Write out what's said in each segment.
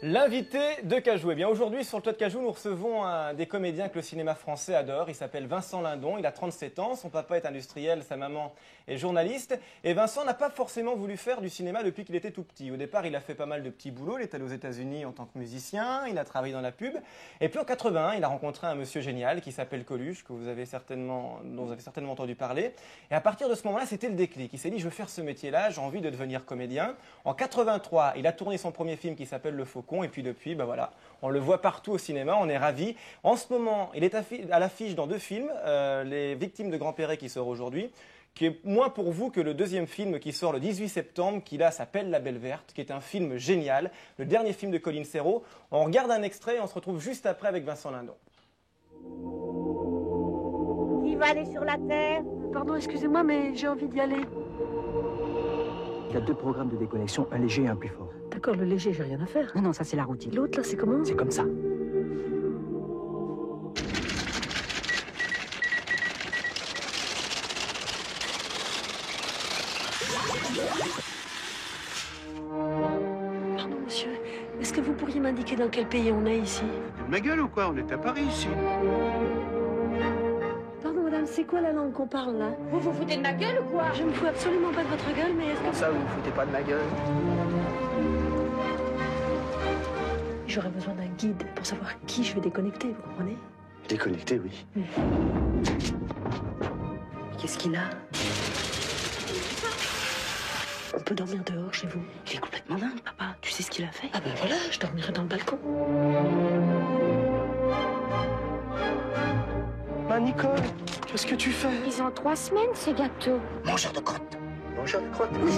L'invité de Cajou. Eh bien aujourd'hui sur le toit de Cajou, nous recevons un des comédiens que le cinéma français adore. Il s'appelle Vincent Lindon, il a 37 ans, son papa est industriel, sa maman est journaliste. Et Vincent n'a pas forcément voulu faire du cinéma depuis qu'il était tout petit. Au départ, il a fait pas mal de petits boulots, il est allé aux États-Unis en tant que musicien, il a travaillé dans la pub. Et puis en 81, il a rencontré un monsieur génial qui s'appelle Coluche, dont vous avez certainement entendu parler. Et à partir de ce moment-là, c'était le déclic. Il s'est dit, je veux faire ce métier-là, j'ai envie de devenir comédien. En 83, il a tourné son premier film qui s'appelle Le Faucon. Et puis depuis, ben voilà, on le voit partout au cinéma, on est ravis. En ce moment, il est à l'affiche dans deux films, Les Victimes de Grand Perret qui sort aujourd'hui, qui est moins pour vous que le deuxième film qui sort le 18 septembre, qui là s'appelle La Belle Verte, qui est un film génial, le dernier film de Colin Serrault. On regarde un extrait et on se retrouve juste après avec Vincent Lindon. Qui va aller sur la Terre? Pardon, excusez-moi, mais j'ai envie d'y aller. Il y a deux programmes de déconnexion, un léger et un plus fort. D'accord, le léger, j'ai rien à faire. Non, ça c'est la routine. L'autre, là, c'est comment? C'est comme ça. Pardon, monsieur, est-ce que vous pourriez m'indiquer dans quel pays on est ici? De ma gueule ou quoi? On est à Paris ici. Pardon, madame, c'est quoi la langue qu'on parle, là? Vous vous foutez de ma gueule ou quoi? Je me fous absolument pas de votre gueule, mais est-ce que... Comment ça, vous vous foutez pas de ma gueule? J'aurais besoin d'un guide pour savoir qui je vais déconnecter, vous comprenez? Déconnecté, oui. Qu'est-ce qu'il a? On peut dormir dehors chez vous? Il est complètement dingue, papa. Tu sais ce qu'il a fait? Ah ben voilà, je dormirai dans le balcon. Ah, Nicole, qu'est-ce que tu fais? Ils ont 3 semaines, ces gâteaux. Mangeur de crottes. Mangeur de crottes? Oui.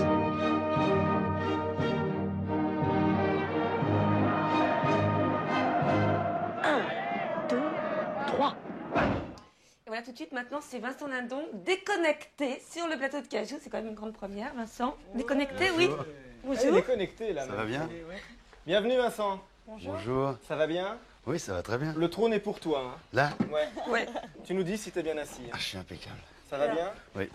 Et voilà, tout de suite, maintenant, c'est Vincent Lindon, déconnecté sur le plateau de Cajou. C'est quand même une grande première, Vincent. Déconnecté, oui. Bonjour. Il est connecté là. Ça va bien? Bienvenue Vincent. Bonjour. Ça va bien? Oui, ça va très bien. Le trône est pour toi. Hein. Là? Ouais. Ouais. Tu nous dis si t'es bien assis. Ah, je suis impeccable. Ça va bien? Oui.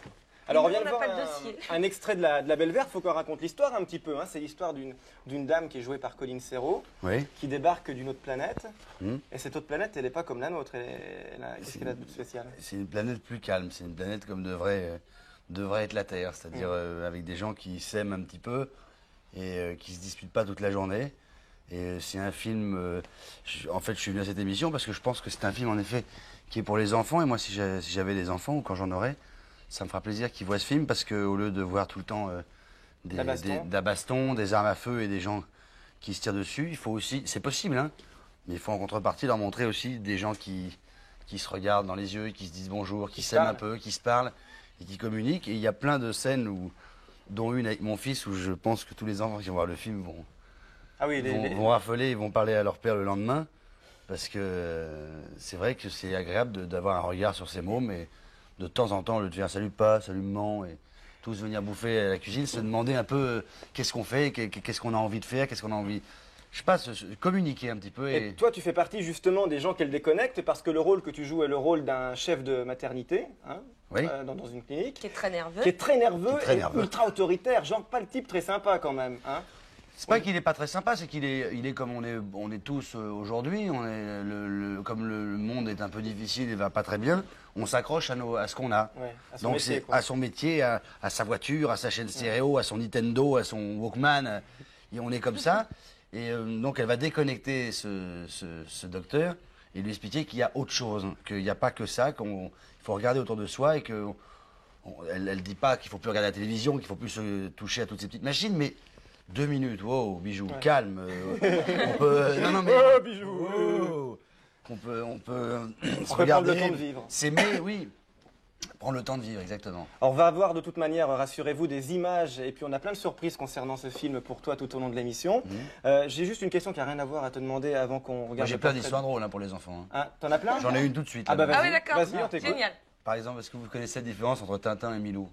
Alors on Nous, vient on de n'a voir pas de dossier. un extrait de la Belle Verte, il faut qu'on raconte l'histoire un petit peu. Hein. C'est l'histoire d'une dame qui est jouée par Colin Serrault, Oui. qui débarque d'une autre planète. Hmm. Et cette autre planète, elle n'est pas comme la nôtre. Qu'est-ce qu'elle a de spécial? C'est une planète plus calme. C'est une planète comme devrait être la Terre. C'est-à-dire avec des gens qui s'aiment un petit peu et qui se disputent pas toute la journée. Et c'est un film... en fait, je suis venu à cette émission parce que je pense que c'est un film, en effet, qui est pour les enfants. Et moi, si j'avais des enfants ou quand j'en aurais, ça me fera plaisir qu'ils voient ce film parce qu'au lieu de voir tout le temps de la baston, des armes à feu et des gens qui se tirent dessus, il faut aussi, c'est possible, hein, mais il faut en contrepartie leur montrer aussi des gens qui se regardent dans les yeux, qui se disent bonjour, qui s'aiment un peu, qui se parlent et qui communiquent. Et il y a plein de scènes, dont une avec mon fils, où je pense que tous les enfants qui vont voir le film vont raffoler, ils vont parler à leur père le lendemain. Parce que c'est vrai que c'est agréable d'avoir un regard sur ces mômes et de temps en temps, au lieu de faire salut pas, salut maman, et tous venir bouffer à la cuisine, se demander un peu qu'est-ce qu'on fait, qu'est-ce qu'on a envie de faire, qu'est-ce qu'on a envie, je sais pas, communiquer un petit peu. Et toi, tu fais partie justement des gens qu'elle déconnecte parce que le rôle que tu joues est le rôle d'un chef de maternité, hein, oui. Dans une clinique. Qui est très nerveux. Qui est très nerveux et ultra autoritaire, genre pas le type très sympa quand même. Hein. C'est pas qu'il est pas très sympa, c'est qu'il est comme on est tous aujourd'hui. Comme le monde est un peu difficile et va pas très bien, on s'accroche à ce qu'on a. Ouais, à son donc métier, c'est quoi. à son métier, à sa voiture, à sa chaîne stéréo, à son Nintendo, à son Walkman. Et on est comme ça. Et donc elle va déconnecter ce docteur et lui expliquer qu'il y a autre chose, qu'il n'y a pas que ça, qu'il faut regarder autour de soi et que elle dit pas qu'il faut plus regarder la télévision, qu'il faut plus se toucher à toutes ces petites machines, mais 2 minutes, wow, bijou, calme. On peut. Non, mais. Oh, bijou. Wow, on peut se prendre regarder. le temps de vivre. S'aimer, oui. Prendre le temps de vivre, exactement. Alors, on va avoir de toute manière, rassurez-vous, des images et puis on a plein de surprises concernant ce film pour toi tout au long de l'émission. J'ai juste une question qui n'a rien à voir à te demander avant qu'on regarde. Moi, j'ai le plein portrait. d'histoires drôles pour les enfants. Ah, t'en as plein? J'en ai une tout de suite. Ah bah là. vas-y, Ah oui, d'accord. vas-y, on t'écoute. Génial. Par exemple, est-ce que vous connaissez la différence entre Tintin et Milou?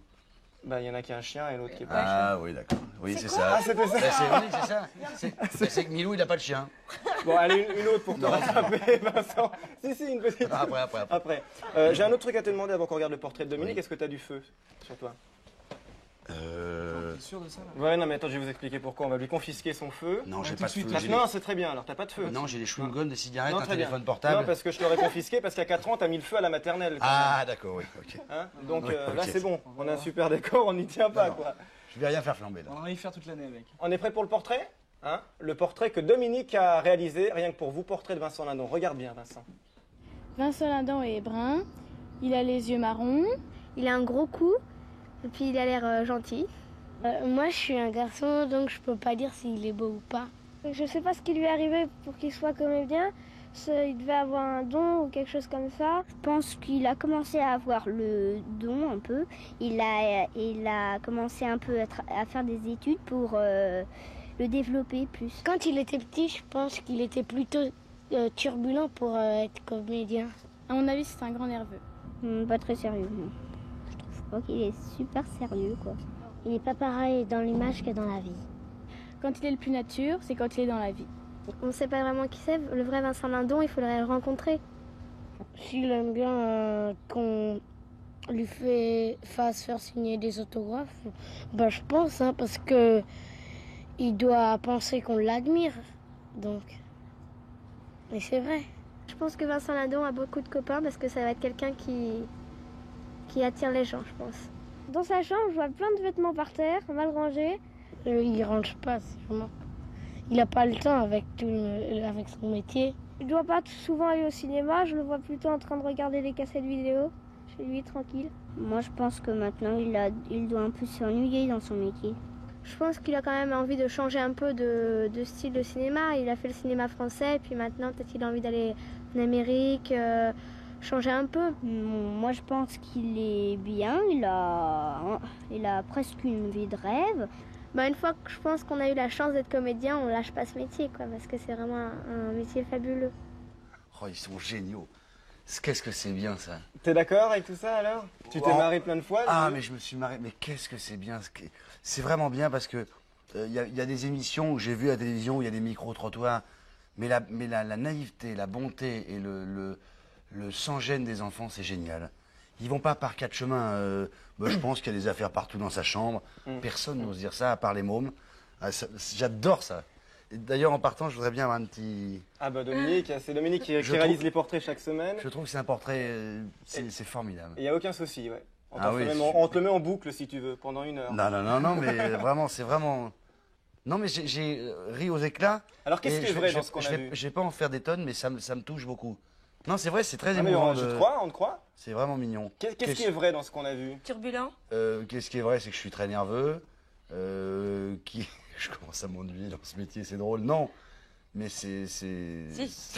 Bah, il y en a qui a un chien et l'autre qui est pas un chien. Ah oui, d'accord. Oui, c'est ça. Ah, c'était ça. Bah, oui, c'est ça. C'est que Milou, il n'a pas de chien. Bon, allez, une autre pour te rattraper, Vincent. Si, une petite. Après. J'ai un autre truc à te demander avant qu'on regarde le portrait de Dominique. Oui. Est-ce que tu as du feu sur toi? T'es sûr de ça là? Ouais, non, mais attends, je vais vous expliquer pourquoi. On va lui confisquer son feu. Non, j'ai tout pas de de suite, feu. là. J'ai Non, c'est très bien, alors t'as pas de feu. Non, j'ai des chewing-gums, des cigarettes, Non, un très bien. téléphone portable. Non, parce que je t'aurais confisqué parce qu'à 4 ans, t'as mis le feu à la maternelle. quand Ah, d'accord, oui. Ok. même. Hein, donc Oui, là, ok. c'est bon. On a un super décor, on n'y tient pas, Non, non. quoi. Je vais rien faire flamber là. On va y faire toute l'année avec. On est prêt pour le portrait? Hein, le portrait que Dominique a réalisé, rien que pour vous, portrait de Vincent Lindon. Regarde bien, Vincent. Vincent Lindon est brun, il a les yeux marrons. Il a un gros cou, et puis il a l'air gentil. Moi, je suis un garçon, donc je peux pas dire s'il est beau ou pas. Je sais pas ce qui lui est arrivé pour qu'il soit comédien. Il devait avoir un don ou quelque chose comme ça. Je pense qu'il a commencé à avoir le don un peu. Il a commencé un peu à faire des études pour le développer plus. Quand il était petit, je pense qu'il était plutôt turbulent pour être comédien. À mon avis, c'est un grand nerveux. Pas très sérieux, non. Je trouve pas qu'il est super sérieux, quoi. Il n'est pas pareil dans l'image que dans la vie. Quand il est le plus nature, c'est quand il est dans la vie. On ne sait pas vraiment qui c'est. Le vrai Vincent Lindon, il faudrait le rencontrer. S'il aime bien qu'on lui fasse faire signer des autographes, bah je pense, hein, parce que il doit penser qu'on l'admire. Donc, mais c'est vrai. Je pense que Vincent Lindon a beaucoup de copains parce que ça va être quelqu'un qui attire les gens, je pense. Dans sa chambre, je vois plein de vêtements par terre, mal rangés. Il range pas, sûrement. Il n'a pas le temps avec son métier. Il doit pas souvent aller au cinéma, je le vois plutôt en train de regarder les cassettes vidéo, chez lui, tranquille. Moi, je pense que maintenant, il doit un peu s'ennuyer dans son métier. Je pense qu'il a quand même envie de changer un peu de style de cinéma. Il a fait le cinéma français, puis maintenant, peut-être qu'il a envie d'aller en Amérique, changer un peu. Moi, je pense qu'il est bien. Il a presque une vie de rêve. Une fois que je pense qu'on a eu la chance d'être comédien, on lâche pas ce métier, quoi, parce que c'est vraiment un métier fabuleux. Oh, ils sont géniaux. Qu'est-ce que c'est bien ça. T'es d'accord avec tout ça alors? Tu t'es marré plein de fois? Ah, mais je me suis marré. Mais qu'est-ce que c'est bien. C'est vraiment bien parce que il y a des émissions où j'ai vu à la télévision où il y a des micro-trottoirs. Mais la naïveté, la bonté et le sans-gêne des enfants, c'est génial. Ils vont pas par quatre chemins. Je pense qu'il y a des affaires partout dans sa chambre. Personne n'ose dire ça à part les mômes. Ah, j'adore ça. D'ailleurs, en partant, je voudrais bien avoir un petit... Ah bah Dominique, c'est Dominique qui réalise les portraits chaque semaine. Je trouve que c'est un portrait, c'est formidable. Il n'y a aucun souci, ouais. On te le met en boucle si tu veux, pendant 1 heure. Non, mais vraiment, c'est vraiment... Non, mais j'ai ri aux éclats. Alors qu'est-ce qui est vrai dans ce qu'on a vu? Je vais pas en faire des tonnes, mais ça me touche beaucoup. Non, c'est vrai, c'est très mais émouvant. on te croit. C'est vraiment mignon. Qu'est-ce qui est vrai dans ce qu'on a vu? Turbulent. Qu'est-ce qui est vrai, c'est que je suis très nerveux. Je commence à m'ennuyer dans ce métier, c'est drôle. Non, mais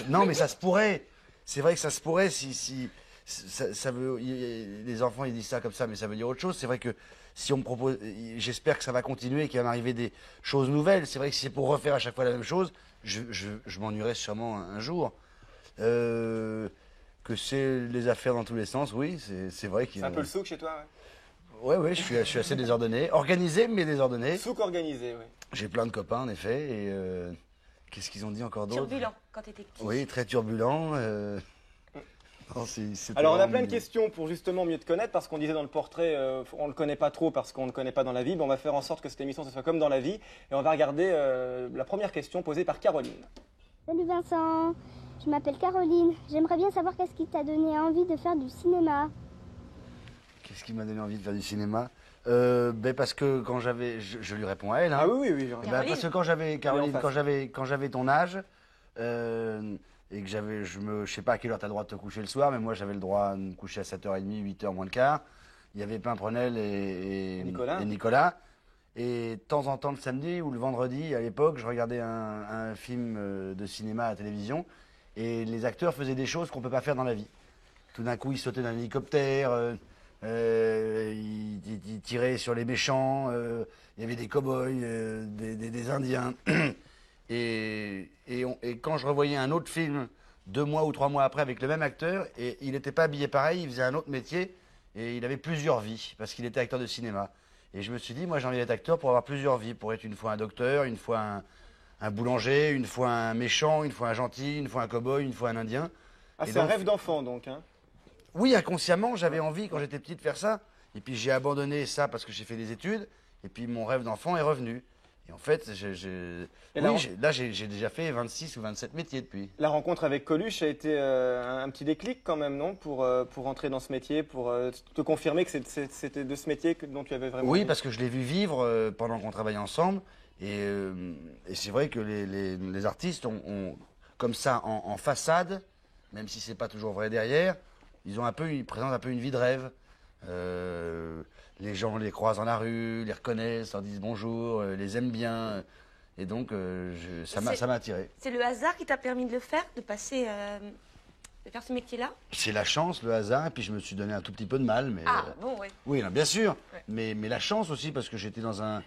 non, mais ça se pourrait. C'est vrai que ça se pourrait si ça veut. Les enfants ils disent ça comme ça, mais ça veut dire autre chose. C'est vrai que si on me propose, j'espère que ça va continuer, qu'il va m'arriver des choses nouvelles. C'est vrai que si c'est pour refaire à chaque fois la même chose, je m'ennuierai sûrement un jour. Que c'est les affaires dans tous les sens, oui, c'est vrai qu'il y a... C'est un peu le souk chez toi, ouais. Ouais, je suis assez désordonné. Organisé, mais désordonné. Souk organisé, oui. J'ai plein de copains, en effet, et qu'est-ce qu'ils ont dit encore d'autre? Turbulent, quand t'étais petit. Oui, très turbulent. Non, alors on a plein de questions pour justement mieux te connaître, parce qu'on disait dans le portrait, on ne le connaît pas trop parce qu'on ne le connaît pas dans la vie, mais on va faire en sorte que cette émission ce soit comme dans la vie, et on va regarder la première question posée par Caroline. Salut Vincent, je m'appelle Caroline. J'aimerais bien savoir qu'est-ce qui t'a donné envie de faire du cinéma. Qu'est-ce qui m'a donné envie de faire du cinéma? Parce que quand j'avais... Je lui réponds à elle. Hein. Ah oui. Parce que quand j'avais, Caroline, quand j'avais ton âge, et que je sais pas à quelle heure tu as le droit de te coucher le soir, mais moi j'avais le droit de me coucher à 7h30, 8h moins le quart. Il y avait Pimprenel et Nicolas. Et de temps en temps, le samedi ou le vendredi, à l'époque, je regardais un film de cinéma à la télévision. Et les acteurs faisaient des choses qu'on ne peut pas faire dans la vie. Tout d'un coup, ils sautaient d'un hélicoptère. Il tirait sur les méchants, il y avait des cow-boys, des Indiens. Et quand je revoyais un autre film 2 mois ou 3 mois après avec le même acteur, et il n'était pas habillé pareil, il faisait un autre métier, et il avait plusieurs vies, parce qu'il était acteur de cinéma. Et je me suis dit, moi j'ai envie d'être acteur pour avoir plusieurs vies, pour être une fois un docteur, une fois un boulanger, une fois un méchant, une fois un gentil, une fois un cow-boy, une fois un Indien. Ah, c'est un rêve d'enfant donc, hein? Oui, inconsciemment, j'avais envie quand j'étais petit de faire ça. Et puis j'ai abandonné ça parce que j'ai fait des études. Et puis mon rêve d'enfant est revenu. Et en fait, là j'ai déjà fait 26 ou 27 métiers depuis. La rencontre avec Coluche a été un petit déclic quand même, non? Pour entrer dans ce métier, pour te confirmer que c'était de ce métier dont tu avais vraiment Oui, envie. parce que je l'ai vu vivre pendant qu'on travaillait ensemble. Et c'est vrai que les artistes ont comme ça en façade, même si c'est pas toujours vrai derrière, ils présentent un peu une vie de rêve. Les gens les croisent dans la rue, les reconnaissent, leur disent bonjour, les aiment bien. Et donc, ça m'a attiré. C'est le hasard qui t'a permis de le faire, de passer, de faire ce métier-là? C'est la chance, le hasard, et puis je me suis donné un tout petit peu de mal. Mais, Ah, bon, oui. Oui, non, bien sûr. Ouais. Mais la chance aussi, parce que j'étais dans un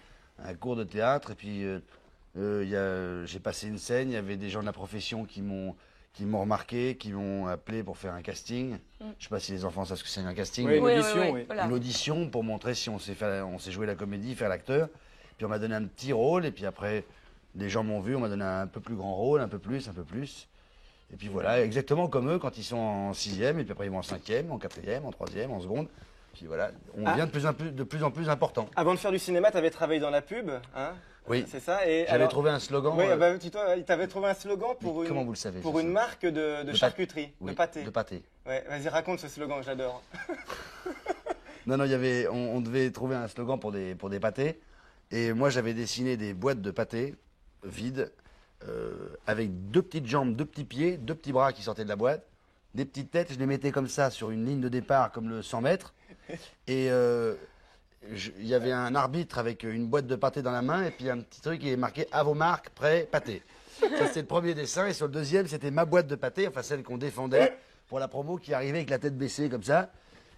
cours de théâtre, et puis j'ai passé une scène, il y avait des gens de la profession qui m'ont remarqué, qui m'ont appelé pour faire un casting. Je ne sais pas si les enfants savent ce que c'est un casting. Oui, une Oui, audition, oui, oui. voilà. Une audition pour montrer si on sait jouer la comédie, faire l'acteur. Puis on m'a donné un petit rôle, et puis après, les gens m'ont vu, on m'a donné un peu plus grand rôle, un peu plus. Et puis voilà, exactement comme eux quand ils sont en 6e, et puis après ils vont en 5e, en 4e, en 3e, en seconde. Puis voilà, on devient de plus en plus important. Avant de faire du cinéma, tu avais travaillé dans la pub, hein? Oui. C'est ça. Et J'avais trouvé un slogan. Oui, tu avais trouvé un slogan pour comment vous le savez, pour ça, une ça marque de charcuterie, Oui, de pâté. de pâté. Ouais, vas-y, raconte ce slogan, j'adore. Non, on devait trouver un slogan pour des pâtés. Et moi, j'avais dessiné des boîtes de pâtés vides, avec 2 petites jambes, 2 petits pieds, 2 petits bras qui sortaient de la boîte, des petites têtes. Je les mettais comme ça sur une ligne de départ, comme le 100 mètres. Et il y avait un arbitre avec une boîte de pâté dans la main, et puis un petit truc qui est marqué « À vos marques, prêt, pâté ». Ça, c'était le premier dessin. Et sur le deuxième, c'était ma boîte de pâté, enfin celle qu'on défendait pour la promo, qui arrivait avec la tête baissée comme ça.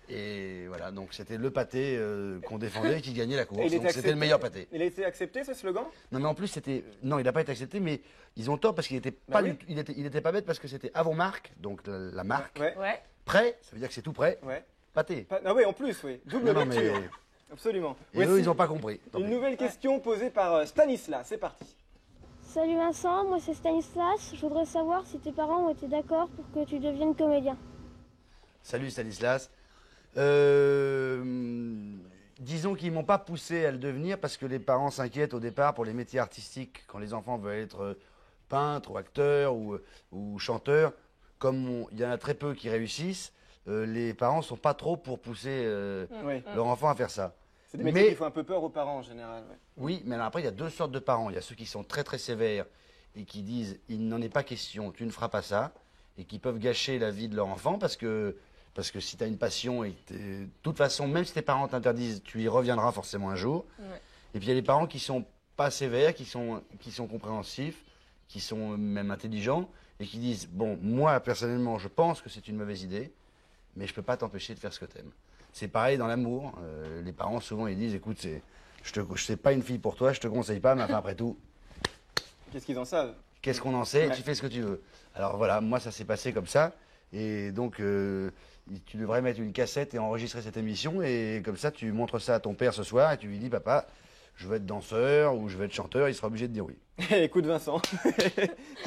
Et voilà, donc c'était le pâté qu'on défendait et qui gagnait la course. Donc c'était le meilleur pâté. Il a été accepté, ce slogan? Non, mais en plus, non, il n'a pas été accepté, mais ils ont tort parce qu'il n'était pas, oui. il était pas bête, parce que c'était avant marque, donc la marque. Ouais. Ouais. Prêt, ça veut dire que c'est tout prêt. Ouais. Pâté. Ah oui, en plus, oui. Double Non, mais lecture. Absolument. et eux, Voici ils n'ont pas compris. Tant une pis. nouvelle question posée par Stanislas. C'est parti. Salut Vincent, moi c'est Stanislas. Je voudrais savoir si tes parents ont été d'accord pour que tu deviennes comédien. Salut Stanislas. Disons qu'ils m'ont pas poussé à le devenir parce que les parents s'inquiètent au départ pour les métiers artistiques. Quand les enfants veulent être peintres ou acteurs ou chanteurs, comme il y en a très peu qui réussissent, les parents sont pas trop pour pousser Oui. leur enfant à faire ça. C'est des métiers Mais- qui font un peu peur aux parents en général. Ouais. Oui, mais alors après, il y a 2 sortes de parents. Il y a ceux qui sont très très sévères et qui disent « il n'en est pas question, tu ne feras pas ça » et qui peuvent gâcher la vie de leur enfant parce que si tu as une passion et que de toute façon, même si tes parents t'interdisent, tu y reviendras forcément un jour. Ouais. Et puis il y a les parents qui sont pas sévères, qui sont compréhensifs, qui sont même intelligents et qui disent « bon, moi personnellement, je pense que c'est une mauvaise idée, mais je peux pas t'empêcher de faire ce que tu aimes ». C'est pareil dans l'amour. Les parents, souvent, ils disent « écoute, je sais pas une fille pour toi, je te conseille pas, mais enfin, après tout, Qu'est-ce qu'ils en savent? qu'est-ce qu'on en sait? Ouais. Tu fais ce que tu veux. » Alors voilà, moi, ça s'est passé comme ça. Et donc, tu devrais mettre une cassette et enregistrer cette émission. Et comme ça, tu montres ça à ton père ce soir et tu lui dis « papa, je veux être danseur ou je veux être chanteur », il sera obligé de dire oui. Écoute Vincent,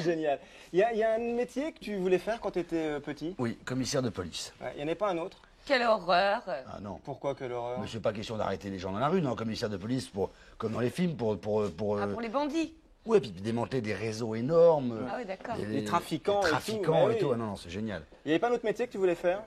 génial. Il y a un métier que tu voulais faire quand tu étais petit? Oui, commissaire de police. Ouais, il n'y en a pas un autre? Quelle horreur. Ah non. Pourquoi, quelle horreur? Mais c'est pas question d'arrêter les gens dans la rue, non, commissaire de police, comme dans les films, pour Ah, pour les bandits. ouais, puis démanteler des réseaux énormes. Ah oui, d'accord. Les trafiquants les et trafiquants tout, bah et tout. oui. Ah non, non, c'est génial. Il n'y avait pas un autre métier que tu voulais faire?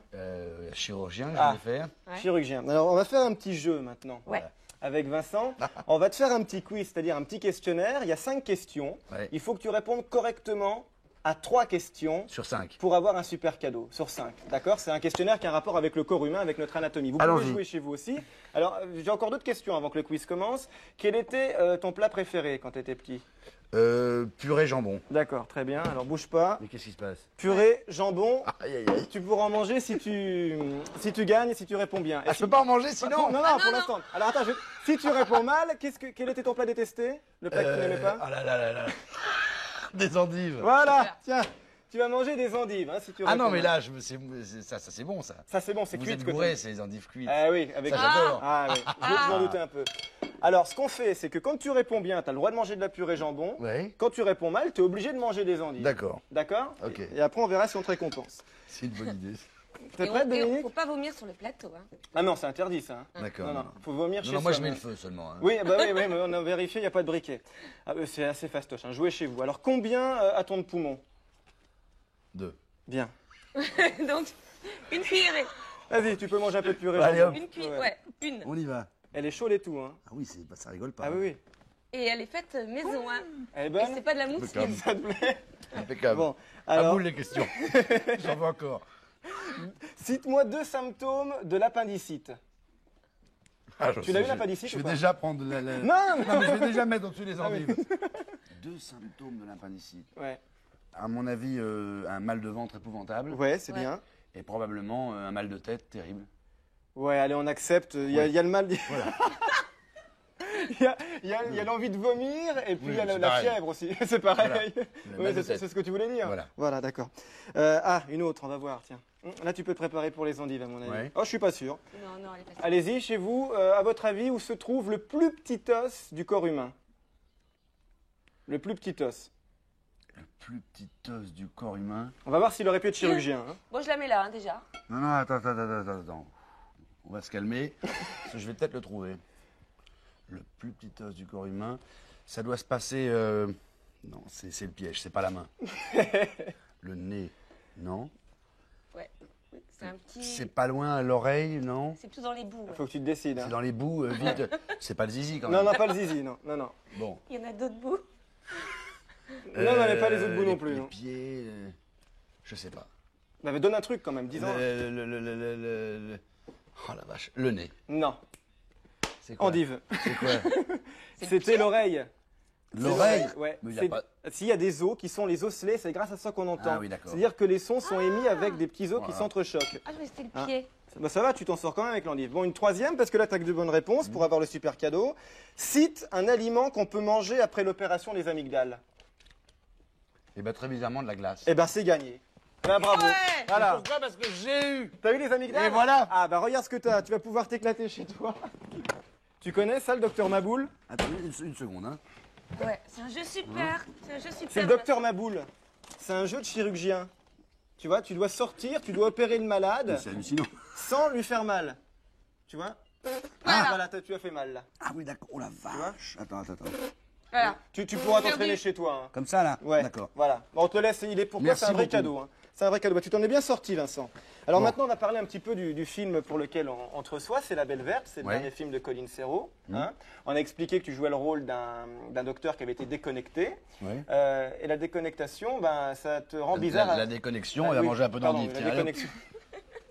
Chirurgien, Ah. je vais faire. Ouais. Chirurgien. Alors, on va faire un petit jeu maintenant. Ouais. Avec Vincent. On va te faire un petit quiz, c'est-à-dire un petit questionnaire. Il y a 5 questions. Ouais. Il faut que tu répondes correctement à 3 questions Sur 5. pour avoir un super cadeau, sur 5. D'accord? C'est un questionnaire qui a un rapport avec le corps humain, avec notre anatomie. Vous pouvez jouer chez vous aussi. Alors, j'ai encore d'autres questions avant que le quiz commence. Quel était ton plat préféré quand tu étais petit? Purée jambon. D'accord, très bien. Alors, bouge pas. Mais qu'est-ce qui se passe? Purée, jambon. Aïe, aïe, aïe. Tu pourras en manger si tu gagnes et si tu réponds bien. Ah, je peux pas en manger sinon? Non, pour l'instant. Alors, attends, si tu réponds mal, quel était ton plat détesté? Le plat que tu n'aimais pas? Ah là là là là. Des endives. Voilà, tiens. Tu vas manger des endives, hein, si tu Ah non, réponds mais mal. là, ça c'est bon, ça. Ça, c'est bon, c'est Vous cuit. êtes bourré, c'est les endives cuites. Ah oui, avec Ça, j'adore. Ah oui, je m'en doutais un peu. Alors, ce qu'on fait, c'est que quand tu réponds bien, tu as le droit de manger de la purée jambon. Ouais. Quand tu réponds mal, tu es obligé de manger des endives. D'accord. D'accord? Ok. Et après, on verra si on te récompense. C'est une bonne idée. T'es prête, Dominique? Faut pas vomir sur le plateau. Hein. Ah non, c'est interdit, ça. Hein. D'accord. Non, faut vomir chez Non, moi soi, je mets mais- le feu seulement. Hein. Oui, bah oui, mais on a vérifié, il n'y a pas de briquet. Ah, c'est assez fastoche, hein. Jouez chez vous. Alors, combien a-t-on de poumons? 2. Bien. Donc, une cuillerée. Vas-y, tu peux manger un peu de purée. Allez, jambon. hop. Une cuillerée, ouais, une. On y va. Elle est chaude et tout, hein. Ah oui, ça rigole pas. Ah oui, oui. Et elle est faite maison. Hein. Elle est Et bonne? c'est pas de la mousse. Impeccable. Ça te plaît? Impeccable. Bon, À alors, bout les questions. J'en veux encore. cite-moi 2 symptômes de l'appendicite. Ah, Tu l'as eu l'appendicite Je ou vais pas? déjà prendre la. Non, Non, mais je vais déjà mettre au-dessus les Ah oui. endives. 2 symptômes de l'appendicite. Ouais, À mon avis, un mal de ventre épouvantable. ouais, c'est Ouais. bien. Et probablement un mal de tête terrible. Ouais, allez, on accepte. Il y a le mal. Voilà. Il y a l'envie de vomir et puis Oui, il y a c'est la pareil. fièvre aussi. C'est pareil. Voilà. Le Oui, mal de c'est tête. ce que tu voulais dire. Voilà. D'accord. Une autre, on va voir. Tiens. Là, tu peux te préparer pour les endives, à mon avis. Ouais. Oh, je suis pas sûr. Non, non, elle est pas Allez-y, chez vous, à votre avis, où se trouve le plus petit os du corps humain? Le plus petit os. Le plus petit os du corps humain. On va voir s'il aurait pu être chirurgien. Hein. Bon, je la mets là, hein, déjà. Non, attends. On va se calmer. Parce que je vais peut-être le trouver. Le plus petit os du corps humain. Ça doit se passer. Non, c'est le piège, c'est pas la main. Le nez, non. Ouais. C'est un petit. C'est pas loin à l'oreille, non. C'est tout dans les bouts. Il Ouais. faut que tu te décides. Hein. C'est dans les bouts, vite. C'est pas le zizi quand Non, même. non, pas le zizi, non. Non, non. Bon. Il y en a d'autres bouts. Non, non, mais pas les autres bouts non plus. Les Non. pieds, je sais pas. Bah, mais donne un truc quand même, 10 ans. Oh la vache, le nez. Non. C'est quoi? Endive. C'est quoi? C'était l'oreille. L'oreille. Ouais. Mais y a pas- S'il y a des os qui sont les osselets, c'est grâce à ça qu'on entend. Ah oui, d'accord. C'est-à-dire que les sons sont émis avec des petits os qui Voilà. s'entrechoquent. Ah, je c'était le Hein. pied. Bah ça va, tu t'en sors quand même avec l'endive. Bon, une troisième, parce que là, tu as que de bonnes réponses pour avoir le super cadeau. Cite un aliment qu'on peut manger après l'opération des amygdales. Et bien très bizarrement de la glace. Eh ben, c'est gagné. Ben, bravo. Ouais. Voilà. Pourquoi? Parce que j'ai eu. T'as eu les amygdales? Et voilà. Ah, bah regarde ce que t'as. Tu vas pouvoir t'éclater chez toi. Tu connais ça, le docteur Maboul? Attendez une seconde, hein. Ouais, c'est un jeu super. C'est un jeu super. C'est le docteur Maboul. C'est un jeu de chirurgien. Tu vois, tu dois sortir, tu dois opérer le malade C'est hallucinant. sans lui faire mal. Tu vois? Ah, voilà, tu as fait mal là. Ah oui, d'accord. Oh la vache. Attends. Voilà. Tu pourras Perdu. t'entraîner chez toi. Hein. Comme ça, là? Ouais. D'accord. Voilà. Bon, on te laisse. Il est pour toi, Merci c'est un vrai beaucoup. cadeau. Hein. C'est un vrai cadeau. Bah, tu t'en es bien sorti, Vincent. Alors Bon. maintenant, on va parler un petit peu du film pour lequel on te reçoit. C'est La Belle Verte. C'est le Ouais. dernier film de Colin Serrault. Hein. On a expliqué que tu jouais le rôle d'un docteur qui avait été déconnecté. Ouais. Et la déconnectation, ben, ça te rend bizarre. La déconnexion, Ah, on va oui, manger un peu pardon, d'endive. La Tiens, allez, hop. déconnexion.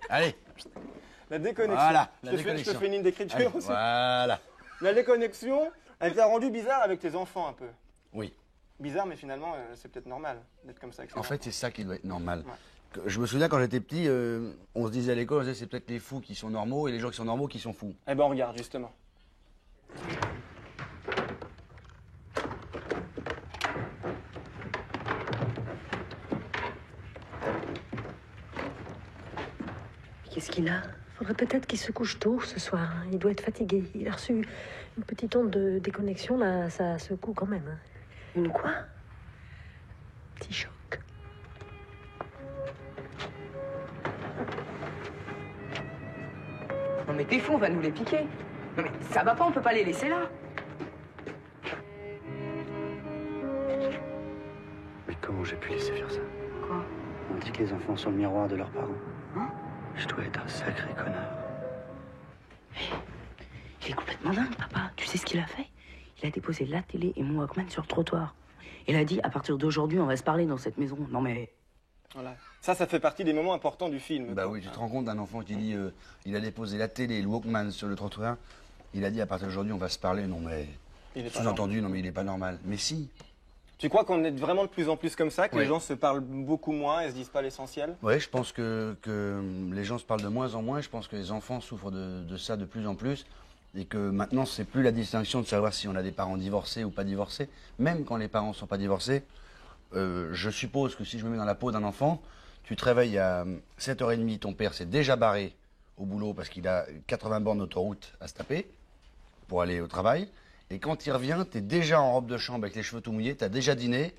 Allez. La déconnexion. Voilà, la Je te fais déconnexion. une ligne d'écriture Allez, aussi. voilà. La déconnexion, elle t'a rendu bizarre avec tes enfants un peu. Oui. Bizarre, mais finalement, c'est peut-être normal d'être comme ça avec ses En enfants. fait, c'est ça qui doit être normal. Ouais. Je me souviens quand j'étais petit, on se disait à l'école, on disait c'est peut-être les fous qui sont normaux et les gens qui sont normaux qui sont fous. Eh ben, on regarde, justement. Qu'est-ce qu'il a? Faudrait peut-être qu'il se couche tôt ce soir. Hein. Il doit être fatigué. Il a reçu une petite onde de déconnexion, là, ça secoue quand même. Hein. Une quoi? Petit choc. Non mais t'es fou, on va nous les piquer. Non mais ça va pas, on peut pas les laisser là. Mais comment j'ai pu laisser faire ça? Quoi? On dit que les enfants sont le miroir de leurs parents. Je dois être un sacré connard. Il est complètement dingue, papa. Tu sais ce qu'il a fait? Il a déposé la télé et mon Walkman sur le trottoir. Il a dit, à partir d'aujourd'hui, on va se parler dans cette maison. Non mais... Voilà. Ça fait partie des moments importants du film. Bah oui, tu te rends compte d'un enfant qui dit il a déposé la télé, le Walkman sur le trottoir. Il a dit à partir d'aujourd'hui on va se parler. Non mais sous-entendu, non mais il est pas normal. Mais si. Tu crois qu'on est vraiment de plus en plus comme ça, que les gens se parlent beaucoup moins et se disent pas l'essentiel? Oui, je pense que les gens se parlent de moins en moins. Je pense que les enfants souffrent de ça de plus en plus. Et que maintenant, c'est plus la distinction de savoir si on a des parents divorcés ou pas divorcés. Même quand les parents sont pas divorcés, je suppose que si je me mets dans la peau d'un enfant, tu te réveilles à 7h30, ton père s'est déjà barré au boulot parce qu'il a 80 bornes d'autoroute à se taper pour aller au travail. Et quand il revient, tu es déjà en robe de chambre avec les cheveux tout mouillés, tu as déjà dîné.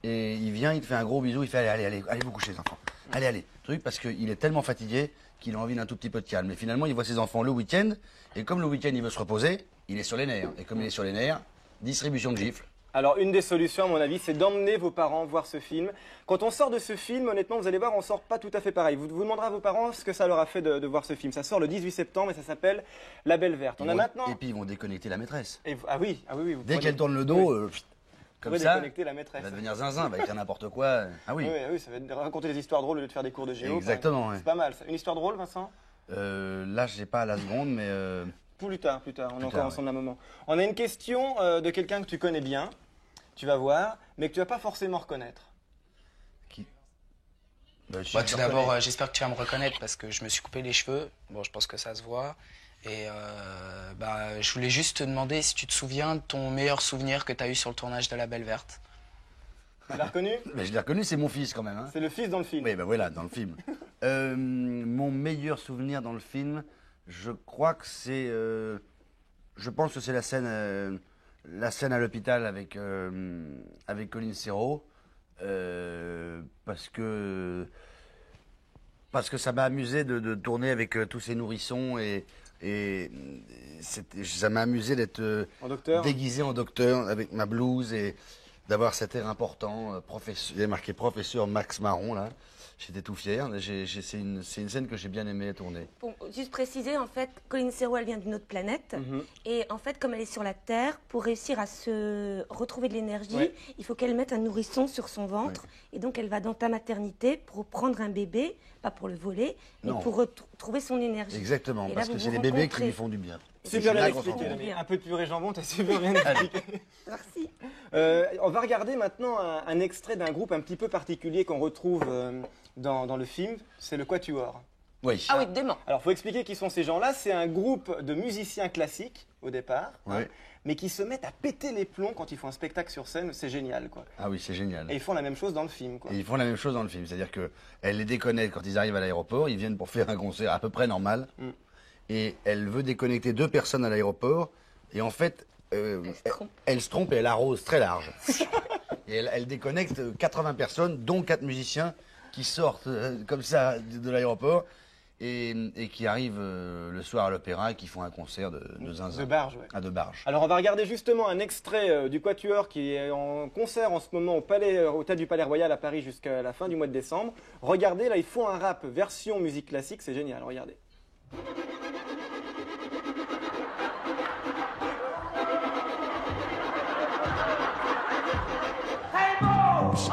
Et il vient, il te fait un gros bisou, il fait allez vous coucher les enfants. Allez. Truc parce qu'il est tellement fatigué qu'il a envie d'un tout petit peu de calme. Et finalement, il voit ses enfants le week-end. Et comme le week-end, il veut se reposer, il est sur les nerfs. Et comme il est sur les nerfs, distribution de gifles. Alors, une des solutions, à mon avis, c'est d'emmener vos parents voir ce film. Quand on sort de ce film, honnêtement, vous allez voir, on sort pas tout à fait pareil. Vous demanderez à vos parents ce que ça leur a fait de voir ce film. Ça sort le 18 septembre et ça s'appelle La Belle Verte. Et puis, ils vont déconnecter la maîtresse. Ah oui. Dès qu'elle tourne le dos, comme ça, déconnecter la maîtresse. Elle va devenir zinzin, elle va écrire n'importe quoi. Ah oui. Oui, ça va raconter des histoires drôles au lieu de faire des cours de géo. Exactement. C'est pas mal. Une histoire drôle, Vincent? Là, je n'ai pas à la seconde, mais... Plus tard. On est encore ensemble un moment. On a une question de quelqu'un que tu connais bien. Tu vas voir, mais que tu vas pas forcément reconnaître. Qui? Tout d'abord, j'espère que tu vas me reconnaître parce que je me suis coupé les cheveux. Bon, je pense que ça se voit. Et je voulais juste te demander si tu te souviens de ton meilleur souvenir que tu as eu sur le tournage de La Belle Verte. Tu l'as reconnu? Je l'ai reconnu, c'est mon fils quand même. Hein. C'est le fils dans le film. Oui, voilà, dans le film. Mon meilleur souvenir dans le film, je crois que c'est... je pense que c'est la scène à l'hôpital avec Colin Serrault, parce que ça m'a amusé de tourner avec tous ces nourrissons et ça m'a amusé d'être déguisé en docteur avec ma blouse et d'avoir cet air important. Il y a marqué professeur Max Marron là. J'étais tout fier. C'est une scène que j'ai bien aimé tourner. Bon, juste préciser, en fait, Colin Serrault, elle vient d'une autre planète. Et en fait, comme elle est sur la Terre, pour réussir à se retrouver de l'énergie, il faut qu'elle mette un nourrisson sur son ventre. Et donc, elle va dans ta maternité pour prendre un bébé, pas pour le voler, mais pour retrouver son énergie. Exactement, parce que c'est les bébés qui lui font du bien. Super bien expliqué. Un peu de purée jambon, t'as super bien expliqué. Merci. On va regarder maintenant un extrait d'un groupe un petit peu particulier qu'on retrouve dans le film. C'est le Quatuor. Oui. Ah oui, dément. Alors, il faut expliquer qui sont ces gens-là. C'est un groupe de musiciens classiques, au départ, mais qui se mettent à péter les plombs quand ils font un spectacle sur scène. C'est génial, quoi. Ah oui, c'est génial. Et ils font la même chose dans le film, quoi. Et ils font la même chose dans le film. C'est-à-dire qu'elle les déconnecte quand ils arrivent à l'aéroport. Ils viennent pour faire un concert à peu près normal. Et elle veut déconnecter 2 personnes à l'aéroport. Et en fait, elle se trompe et elle arrose très large. Et elle déconnecte 80 personnes, dont 4 musiciens qui sortent comme ça de l'aéroport et qui arrivent le soir à l'opéra et qui font un concert de zinzin. De barge, Ah, de barge. Alors on va regarder justement un extrait du Quatuor qui est en concert en ce moment au Théâtre du Palais Royal à Paris jusqu'à la fin du mois de décembre. Regardez, là ils font un rap version musique classique, c'est génial, regardez.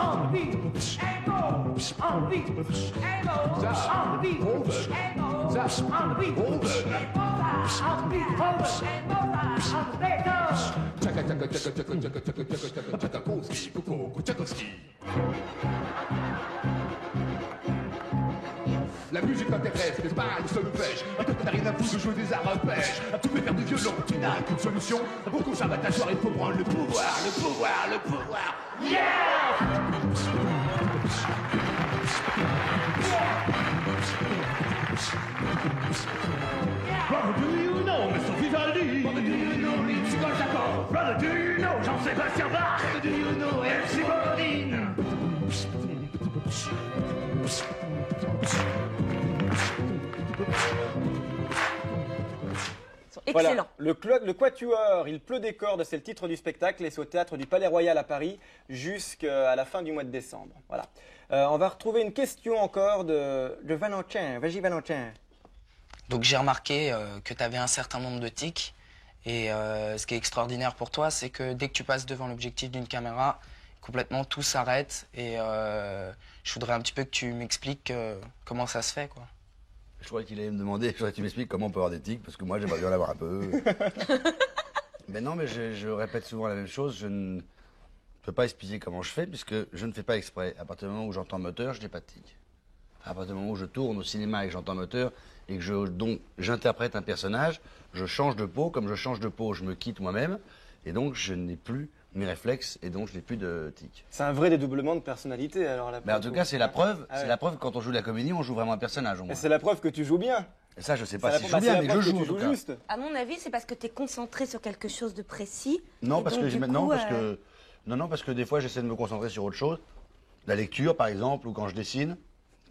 On the beat, elbows on the beat, elbows on the beat, elbows on the beat, elbows on the beat, elbows on the beat. Chaka chaka chaka chaka chaka chaka chaka chaka Tchaikovsky, Coco, Tchaikovsky. La musique t'intéresse, mais pas le seul pêche. Un toi t'as rien à foutre de jouer des armes à pêche. À tout faire du violon, tu n'as qu'une solution. Au conservatoire, il faut prendre le pouvoir, le pouvoir, le pouvoir. Yeah! Brother, do you know Mr. Vivaldi? Brother, do you know Lindsay Goldsacco? Brother, do you know Jean-Sébastien Bach? Brother, do you know MC Bodine? Excellent. Voilà, le Quatuor, il pleut des cordes, c'est le titre du spectacle et c'est au Théâtre du Palais Royal à Paris jusqu'à la fin du mois de décembre. Voilà. On va retrouver une question encore de Valentin. Vas-y Valentin. Donc j'ai remarqué que tu avais un certain nombre de tics et ce qui est extraordinaire pour toi, c'est que dès que tu passes devant l'objectif d'une caméra, complètement tout s'arrête et je voudrais un petit peu que tu m'expliques comment ça se fait, quoi. Je crois qu'il allait me demander, je voudrais que tu m'expliques comment on peut avoir des tics, parce que moi j'aimerais bien en avoir un peu. Mais non, mais je répète souvent la même chose, je ne peux pas expliquer comment je fais, puisque je ne fais pas exprès. À partir du moment où j'entends moteur, je n'ai pas de tics. À partir du moment où je tourne au cinéma et que j'entends moteur, et que donc j'interprète un personnage, je change de peau, comme je change de peau, je me quitte moi-même, et donc je n'ai plus mes réflexes, et donc je n'ai plus de tics. C'est un vrai dédoublement de personnalité, alors là. Mais en tout cas, c'est la preuve, c'est la preuve que quand on joue de la comédie, on joue vraiment un personnage, au moins. Et c'est la preuve que tu joues bien. Et ça, je sais pas si je joue bien, mais je joue en tout cas. Juste. À mon avis, c'est parce que tu es concentré sur quelque chose de précis. Non, parce que parce que des fois, j'essaie de me concentrer sur autre chose. La lecture, par exemple, ou quand je dessine,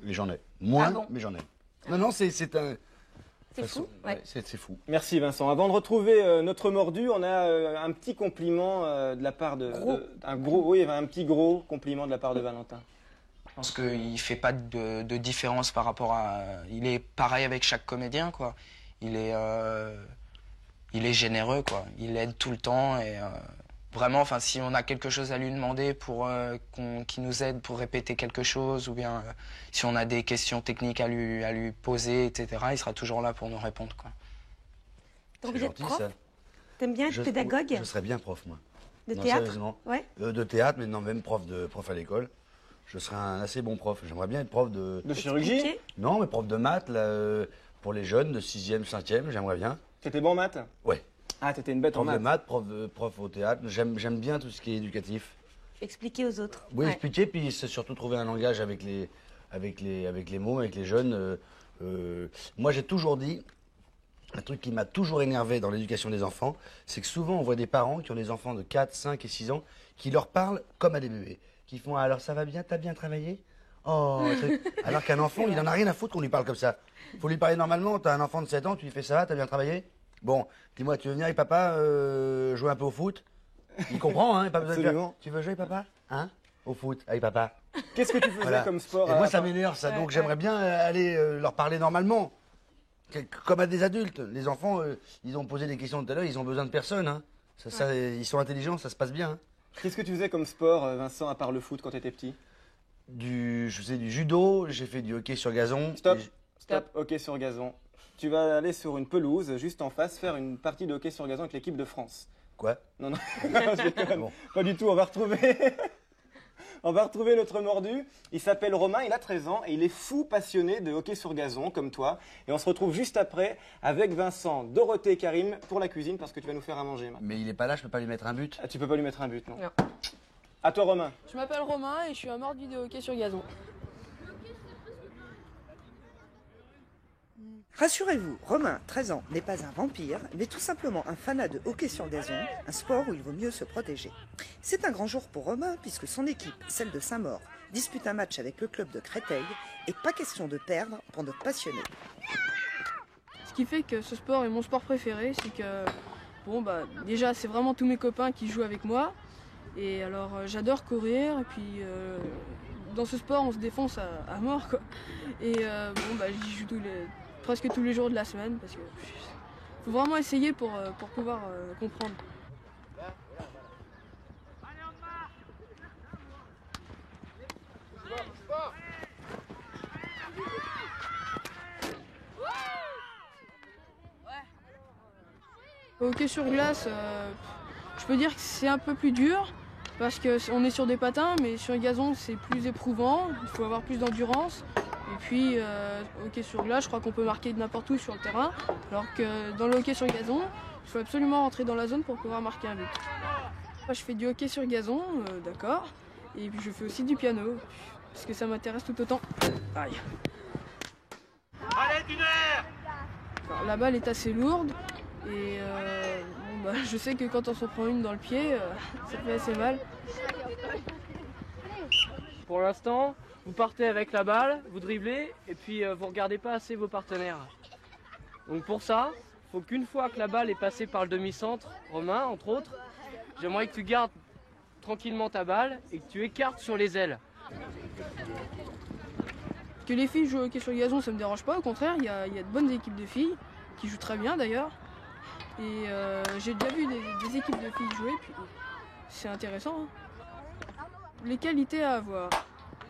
et j'en ai. Moins, mais j'en ai. Non, c'est un... C'est fou, ouais. C'est fou. Merci Vincent. Avant de retrouver notre mordu, on a un petit compliment de la part de... un petit gros compliment de la part de Valentin. Je pense qu'il ne fait pas de différence par rapport à... Il est pareil avec chaque comédien, quoi. Il est généreux, quoi. Il aide tout le temps et vraiment, enfin, si on a quelque chose à lui demander pour qu'il nous aide pour répéter quelque chose, ou bien si on a des questions techniques à lui poser, etc., il sera toujours là pour nous répondre, quoi. T'as envie d'être prof? T'aimes bien être pédagogue? Je serais bien prof, moi. De théâtre? Sérieusement. Ouais. De théâtre, mais non, même prof à l'école. Je serais un assez bon prof. J'aimerais bien être prof de... De chirurgie? Non, mais prof de maths, là, pour les jeunes de 6e, 5e, j'aimerais bien. T'étais bon en maths? Ouais. Ah, t'étais une bête en maths. Prof de maths, prof au théâtre. J'aime bien tout ce qui est éducatif. Expliquer aux autres. Oui, expliquer, puis c'est surtout trouver un langage avec les mots, avec les jeunes. Moi, j'ai toujours dit, un truc qui m'a toujours énervé dans l'éducation des enfants, c'est que souvent, on voit des parents qui ont des enfants de 4, 5 et 6 ans qui leur parlent comme à des bébés. Qui font « Alors, ça va bien? T'as bien travaillé ?» Oh, alors qu'un enfant, il en a rien à foutre qu'on lui parle comme ça. Faut lui parler normalement. T'as un enfant de 7 ans, tu lui fais « Ça va? T'as bien travaillé ?» Bon, dis-moi, tu veux venir avec papa jouer un peu au foot? Il comprend, hein, il a pas besoin de dire, tu veux jouer, papa? Hein? Au foot, avec papa. Qu'est-ce que tu faisais comme sport? Et moi, ça m'énerve, ça. Donc, j'aimerais bien aller leur parler normalement. Comme à des adultes. Les enfants, ils ont posé des questions tout à l'heure, ils ont besoin de personne, hein. Ils sont intelligents, ça se passe bien. Hein. Qu'est-ce que tu faisais comme sport, Vincent, à part le foot quand tu étais petit? Je faisais du judo, j'ai fait du hockey sur gazon. Stop, hockey sur gazon. Tu vas aller sur une pelouse, juste en face, faire une partie de hockey sur gazon avec l'équipe de France. Quoi? Non, bon. Pas du tout, on va retrouver notre mordu. Il s'appelle Romain, il a 13 ans et il est fou passionné de hockey sur gazon, comme toi. Et on se retrouve juste après avec Vincent, Dorothée et Karim pour la cuisine parce que tu vas nous faire à manger. Mais il est pas là, je peux pas lui mettre un but. Ah, tu peux pas lui mettre un but, non. À toi, Romain. Je m'appelle Romain et je suis un mordu de hockey sur gazon. Rassurez-vous, Romain, 13 ans, n'est pas un vampire, mais tout simplement un fanat de hockey sur gazon, un sport où il vaut mieux se protéger. C'est un grand jour pour Romain puisque son équipe, celle de Saint-Maur, dispute un match avec le club de Créteil et pas question de perdre pour notre passionné. Ce qui fait que ce sport est mon sport préféré, c'est que, déjà c'est vraiment tous mes copains qui jouent avec moi. Et alors j'adore courir et puis dans ce sport on se défonce à mort, quoi. Et j'y joue presque tous les jours de la semaine parce que faut vraiment essayer pour pouvoir comprendre. Au hockey sur glace, je peux dire que c'est un peu plus dur parce qu'on est sur des patins, mais sur le gazon c'est plus éprouvant, il faut avoir plus d'endurance. Et puis hockey sur glace, je crois qu'on peut marquer de n'importe où sur le terrain, alors que dans le hockey sur gazon, il faut absolument rentrer dans la zone pour pouvoir marquer un but. Moi, je fais du hockey sur gazon, d'accord, et puis je fais aussi du piano, parce que ça m'intéresse tout autant. Aïe. Allez, d'une heure. Alors, la balle est assez lourde, et je sais que quand on s'en prend une dans le pied, ça fait assez mal. Pour l'instant, vous partez avec la balle, vous dribblez, et puis vous regardez pas assez vos partenaires. Donc pour ça, il faut qu'une fois que la balle est passée par le demi-centre, Romain, entre autres, j'aimerais que tu gardes tranquillement ta balle et que tu écartes sur les ailes. Que les filles jouent au hockey sur gazon, ça me dérange pas, au contraire, il y a de bonnes équipes de filles, qui jouent très bien d'ailleurs. Et j'ai déjà vu des équipes de filles jouer, puis c'est intéressant. Hein. Les qualités à avoir.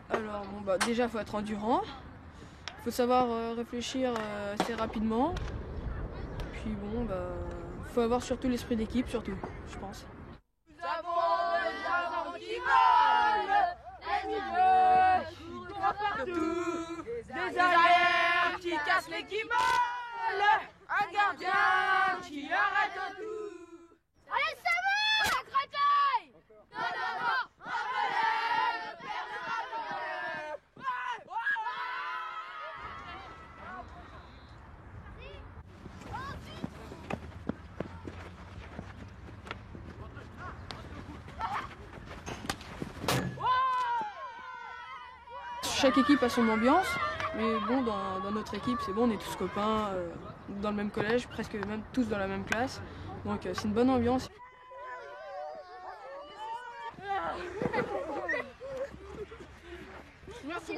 Alors, bon, bah, déjà, il faut être endurant. Il faut savoir réfléchir assez rapidement. Puis bon, bah, faut avoir surtout l'esprit d'équipe, surtout, je pense. Nous avons des enfants qui volent, des qui courent partout, des arrières qui cassent les qui volent, un gardien qui arrête tout. Allez, ça va, la créteille! Non, non, non, relève, père de relève. Chaque équipe a son ambiance, mais bon, dans notre équipe, c'est bon, on est tous copains, dans le même collège, presque même tous dans la même classe. Donc c'est une bonne ambiance. Merci.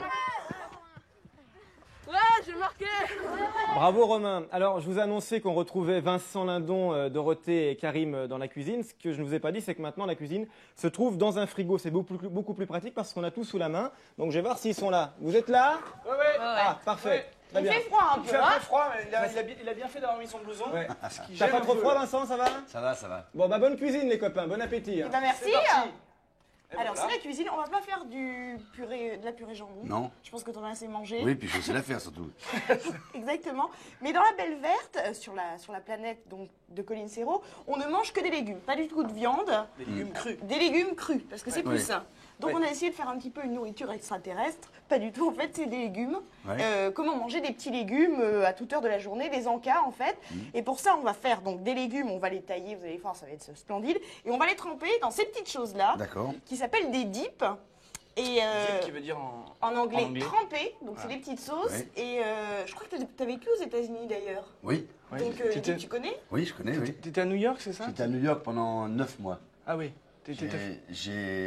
Ouais, j'ai marqué. Bravo Romain. Alors je vous annonçais qu'on retrouvait Vincent Lindon, Dorothée et Karim dans la cuisine. Ce que je ne vous ai pas dit, c'est que maintenant la cuisine se trouve dans un frigo. C'est beaucoup plus pratique parce qu'on a tout sous la main. Donc je vais voir s'ils sont là. Vous êtes là? Ouais, ouais. Ah, parfait. Il Très bien. fait froid un peu. Il fait un hein. peu froid, mais il a bien fait d'avoir mis son blouson. Ouais. T'as pas trop froid, Vincent, ça va? Ça va, ça va. Bon, bah bonne cuisine les copains, bon appétit. Eh ben merci. Alors, voilà. c'est la cuisine, on va pas faire de la purée jambon. Non. Je pense que t'en as assez mangé. Oui, puis je sais la faire surtout. Exactement. Mais dans la Belle Verte, sur la planète donc, de Colline Serrault, on ne mange que des légumes, pas du tout de viande. Des légumes crus. Des légumes crus, parce que c'est plus Oui. sain. Donc Oui. on a essayé de faire un petit peu une nourriture extraterrestre. Pas du tout, en fait, c'est des légumes. Ouais. Comment manger des petits légumes à toute heure de la journée, des encas en fait. Et pour ça, on va faire donc des légumes, on va les tailler, vous allez voir, ça va être splendide. Et on va les tremper dans ces petites choses-là, D'accord. qui s'appellent des dips. Et Dip qui veut dire en anglais, trempé, donc c'est Ah. des petites sauces. Ouais. Et je crois que tu as vécu aux États-Unis d'ailleurs. Oui. Donc tu connais? Oui, je connais, oui. T'étais à New York, c'est ça? J'étais à New York pendant 9 mois. Ah oui. J'ai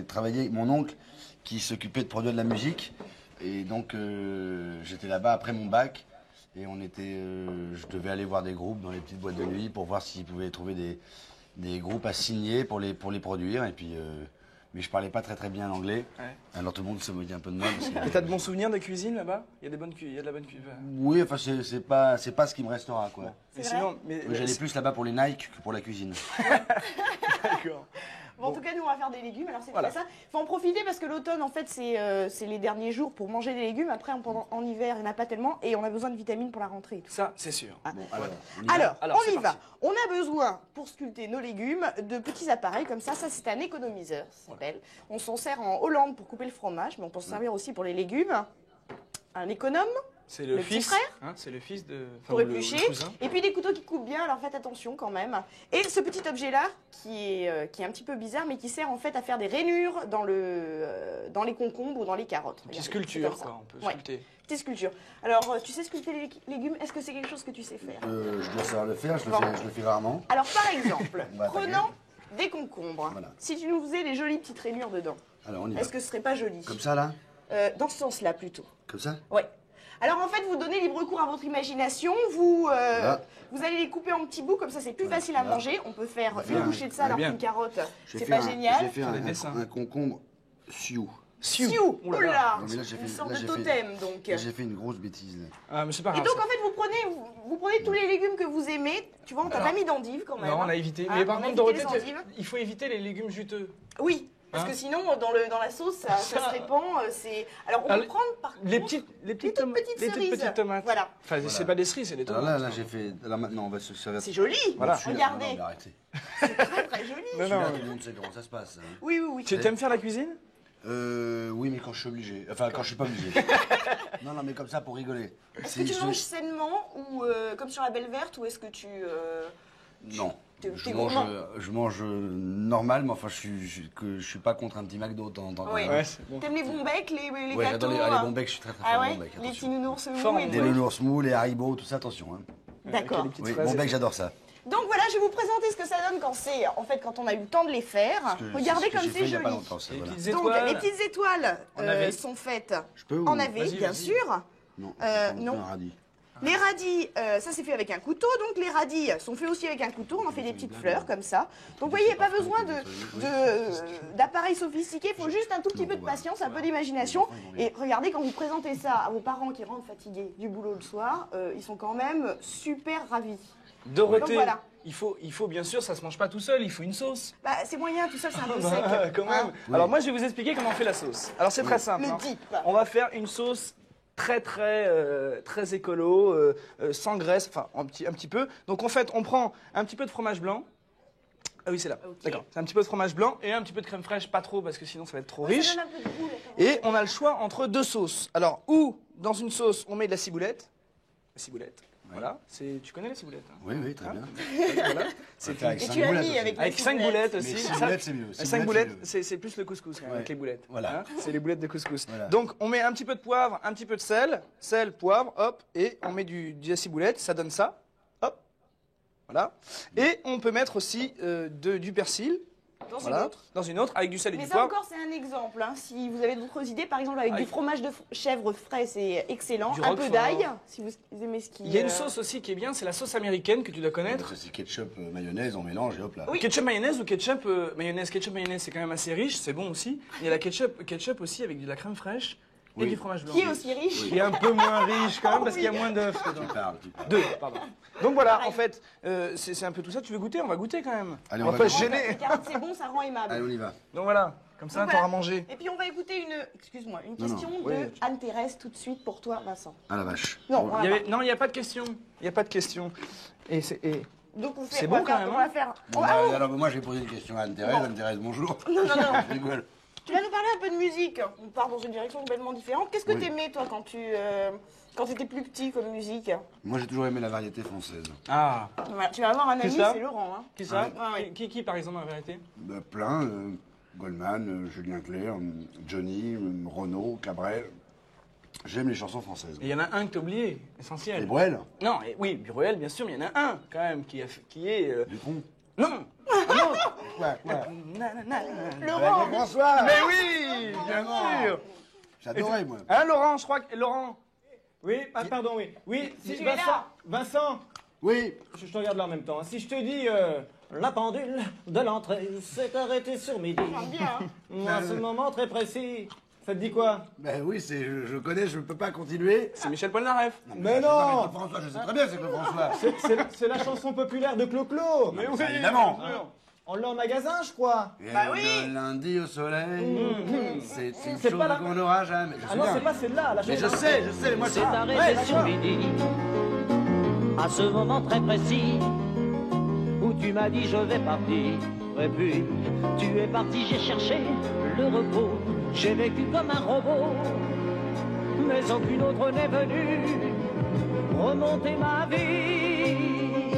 travaillé avec mon oncle qui s'occupait de produire de la musique. Et donc, j'étais là-bas après mon bac. Et je devais aller voir des groupes dans les petites boîtes de nuit pour voir s'ils pouvaient trouver des groupes à signer pour les produire. Et puis, mais je parlais pas très bien anglais. Ouais. Alors tout le monde se moquait un peu de moi. Et t'as de bons souvenirs de cuisine là-bas? Il y a de la bonne cuisine. Oui, enfin, c'est pas ce qui me restera, quoi. Mais sinon, J'allais plus là-bas pour les Nike que pour la cuisine. D'accord. Bon, en tout cas, nous, on va faire des légumes. Alors, c'est Voilà. ça. Il faut en profiter parce que l'automne, en fait, c'est les derniers jours pour manger des légumes. Après, en hiver, il n'y en a pas tellement. Et on a besoin de vitamines pour la rentrée. Et tout. Ça, c'est sûr. Bon, Alors, on y va. parti. On a besoin, pour sculpter nos légumes, de petits appareils comme ça. Ça, c'est un économiseur, ça s'appelle. On s'en sert en Hollande pour couper le fromage, mais on peut s'en servir aussi pour les légumes. Un économe. C'est le petit fils. frère. Hein, c'est le fils de. Pour ou éplucher. le cousin. Et puis des couteaux qui coupent bien, alors faites attention quand même. Et ce petit objet-là, qui est un petit peu bizarre, mais qui sert en fait à faire des rainures dans les concombres ou dans les carottes. Petite Regardez, c'est sculpture, comme ça. quoi. On peut Ouais. sculpter. Petite sculpture. Alors, tu sais sculpter les légumes? Est-ce que c'est quelque chose que tu sais faire? Je dois savoir le faire, je Bon. le fais rarement. Alors, par exemple, On va attaquer. prenons des concombres. Voilà. Si tu nous faisais des jolies petites rainures dedans, Alors on y va. est-ce que ce serait pas joli? Comme ça, là? Dans ce sens-là, plutôt. Comme ça? Ouais. Alors en fait, vous donnez libre cours à votre imagination, vous allez les couper en petits bouts, comme ça c'est plus facile à Là. manger. On peut faire On va une faire bouchée de ça alors bien. qu'une carotte, J'ai c'est fait pas J'ai génial. fait un concombre sioux. Sioux, Oula. oula, Non, mais là, j'ai une fait- sorte là, de j'ai fait- totem donc. Là, j'ai fait une grosse bêtise. Là. Ah, mais c'est pas Et grave. donc en fait, vous prenez tous les légumes que vous aimez. Tu vois, on t'a Alors, pas mis d'endives quand même. Non, on hein. a évité. Ah, Mais par on a contre, évité Dorothée, les endives. il faut éviter les légumes juteux. Oui. Parce Hein que sinon, dans la sauce, ça se répand. Alors, on peut Alors, prendre par Les contre petites les toutes petites cerises. Voilà. Enfin, Voilà. c'est pas des cerises, c'est des Alors tomates. là, j'ai fait. Alors maintenant, on va se servir. C'est joli. Voilà. Regardez. Non, mais arrêtez. C'est très très joli. Non, Celui-là, non. tout le monde sait comment ça se passe. Hein. Oui, oui, oui. Tu aimes faire la cuisine? Oui, mais quand je suis obligé. Enfin, quand je suis pas obligé. Non, mais comme ça, pour rigoler. Est-ce que tu manges sainement ou comme sur la Belle Verte ou est-ce que tu... Non. T'es Je mange normal, mais enfin, je suis pas contre un petit McDo de temps en temps. Oui. Ouais, c'est bon. T'aimes les bons becs, les Ouais, gâteaux j'adore les bons becs, je suis très Ah fort ouais, bon bec. les attention. petits nounours Fort mous en et Des tout. nounours mous, les Haribo, tout ça, attention. Hein. D'accord. Les petites Oui, fraises bon et bec, tout. j'adore ça. Donc voilà, je vais vous présenter ce que ça donne quand on a eu le temps de les faire. Regardez comme c'est Il y a pas joli. longtemps, ça, Les voilà. petites Donc étoiles. les petites étoiles En AV. sont faites Je peux ou... en AV, Vas-y, bien vas-y. sûr. Non, Non. un radis. Les radis, ça c'est fait avec un couteau, donc les radis sont faits aussi avec un couteau, on en fait des petites fleurs comme ça. Donc vous voyez, pas besoin d'appareils sophistiqués, il faut juste un tout petit peu de patience, un peu d'imagination. Et regardez, quand vous présentez ça à vos parents qui rentrent fatigués du boulot le soir, ils sont quand même super ravis. Dorothée, donc, voilà. il faut bien sûr, ça se mange pas tout seul, il faut une sauce. Bah, c'est moyen, tout seul c'est un peu sec. Quand même. Hein. Alors moi je vais vous expliquer comment on fait la sauce. Alors c'est très simple. Le hein. type. On va faire une sauce très écolo, sans graisse, enfin un petit peu. Donc en fait on prend un petit peu de fromage blanc. Ah oui c'est là, d'accord. C'est un petit peu de fromage blanc et un petit peu de crème fraîche, pas trop parce que sinon ça va être trop riche. Ça donne un peu de goût, Et on a le choix entre deux sauces. Alors ou dans une sauce on met de la ciboulette. La ciboulette. Voilà, tu connais la ciboulette hein? Oui, très bien. Voilà. C'est avec 5 boulettes. boulettes. Avec 5 boulettes aussi. Mais 6 boulettes, c'est mieux. 5 boulettes, c'est plus le couscous hein, avec les boulettes. Voilà. Hein, c'est les boulettes de couscous. Voilà. Donc on met un petit peu de poivre, un petit peu de sel, poivre, hop, et on met de la ciboulette, ça donne ça. Hop. Voilà. Et on peut mettre aussi du persil. Dans une autre, avec du sel et Mais du ça poivre. encore, c'est un exemple. Hein. Si vous avez d'autres idées, par exemple, avec du fromage de chèvre frais, c'est excellent. Du Un peu roquefort. d'ail, si vous aimez ce qui... Il y a une sauce aussi qui est bien, c'est la sauce américaine que tu dois connaître. C'est ketchup, mayonnaise, on mélange et hop là. Oui. Ketchup mayonnaise ou ketchup mayonnaise. Ketchup mayonnaise, c'est quand même assez riche, c'est bon aussi. Il y a la ketchup aussi avec de la crème fraîche et du fromage blanc. Qui est aussi riche. Qui est un peu moins riche quand même parce qu'il y a moins d'œufs dedans. D'œufs, pardon. Donc voilà, en fait, c'est un peu tout ça. Tu veux goûter? On va goûter quand même. Allez, on va pas se Les gêner. carottes, c'est bon, ça rend aimable. Allez, on y va. Donc voilà, comme ça, Donc t'auras voilà. mangé. Et puis on va écouter une question non. de Anne-Thérèse tout de suite pour toi, Vincent. Ah la vache. Non, on va Non, il n'y a pas de question. Il n'y a pas de question. Donc on C'est fait, bon on va quand faire, même, on va faire. Bon, bah, alors moi je vais poser une question à Anne-Thérèse. Bon. Anne-Thérèse, bonjour. Non. Je rigole. Tu vas nous parler un peu de musique. On part dans une direction complètement différente. Qu'est-ce que Oui. t'aimais toi quand tu étais plus petit comme musique? Moi j'ai toujours aimé la variété française. Ah. Voilà, tu vas avoir un Qui ami, ça c'est Laurent. Hein. Qui ça Ouais. Qui, par exemple, en vérité? Plein, Goldman, Julien Clerc, Johnny, Renaud, Cabrel. J'aime les chansons françaises. Et il y en a un que t'as oublié, essentiel. Et Bruel. Non, oui, Bruel, bien sûr, mais il y en a un quand même qui est. Dutronc. Non. Ah non. Laurent. François. Mais oui, bien sûr. J'adorais moi. Hein, Laurent, je crois que Laurent. Oui, pardon, oui. Oui, Tu es Vincent. là. Vincent. Oui. Je te regarde là en même temps. Si je te dis la pendule de l'entrée s'est arrêtée sur midi. À ce moment très précis. Ça te dit quoi? Ben oui, je connais, je ne peux pas continuer. C'est Michel Polnareff. Mais non. François, je sais très bien, c'est Claude François. C'est la chanson populaire de Clo-Clo. Mais oui, évidemment. On l'a en magasin, je crois. Et Bah oui. le lundi au soleil, c'est une C'est chose pas la- qu'on n'aura jamais. Je sais Ah non, bien. c'est pas celle-là. La Mais chanson. je sais, moi C'est arrêté sur midi, à ce moment très précis, où tu m'as dit je vais partir. Et puis tu es parti, j'ai cherché le repos, j'ai vécu comme un robot, mais aucune autre n'est venue remonter ma vie.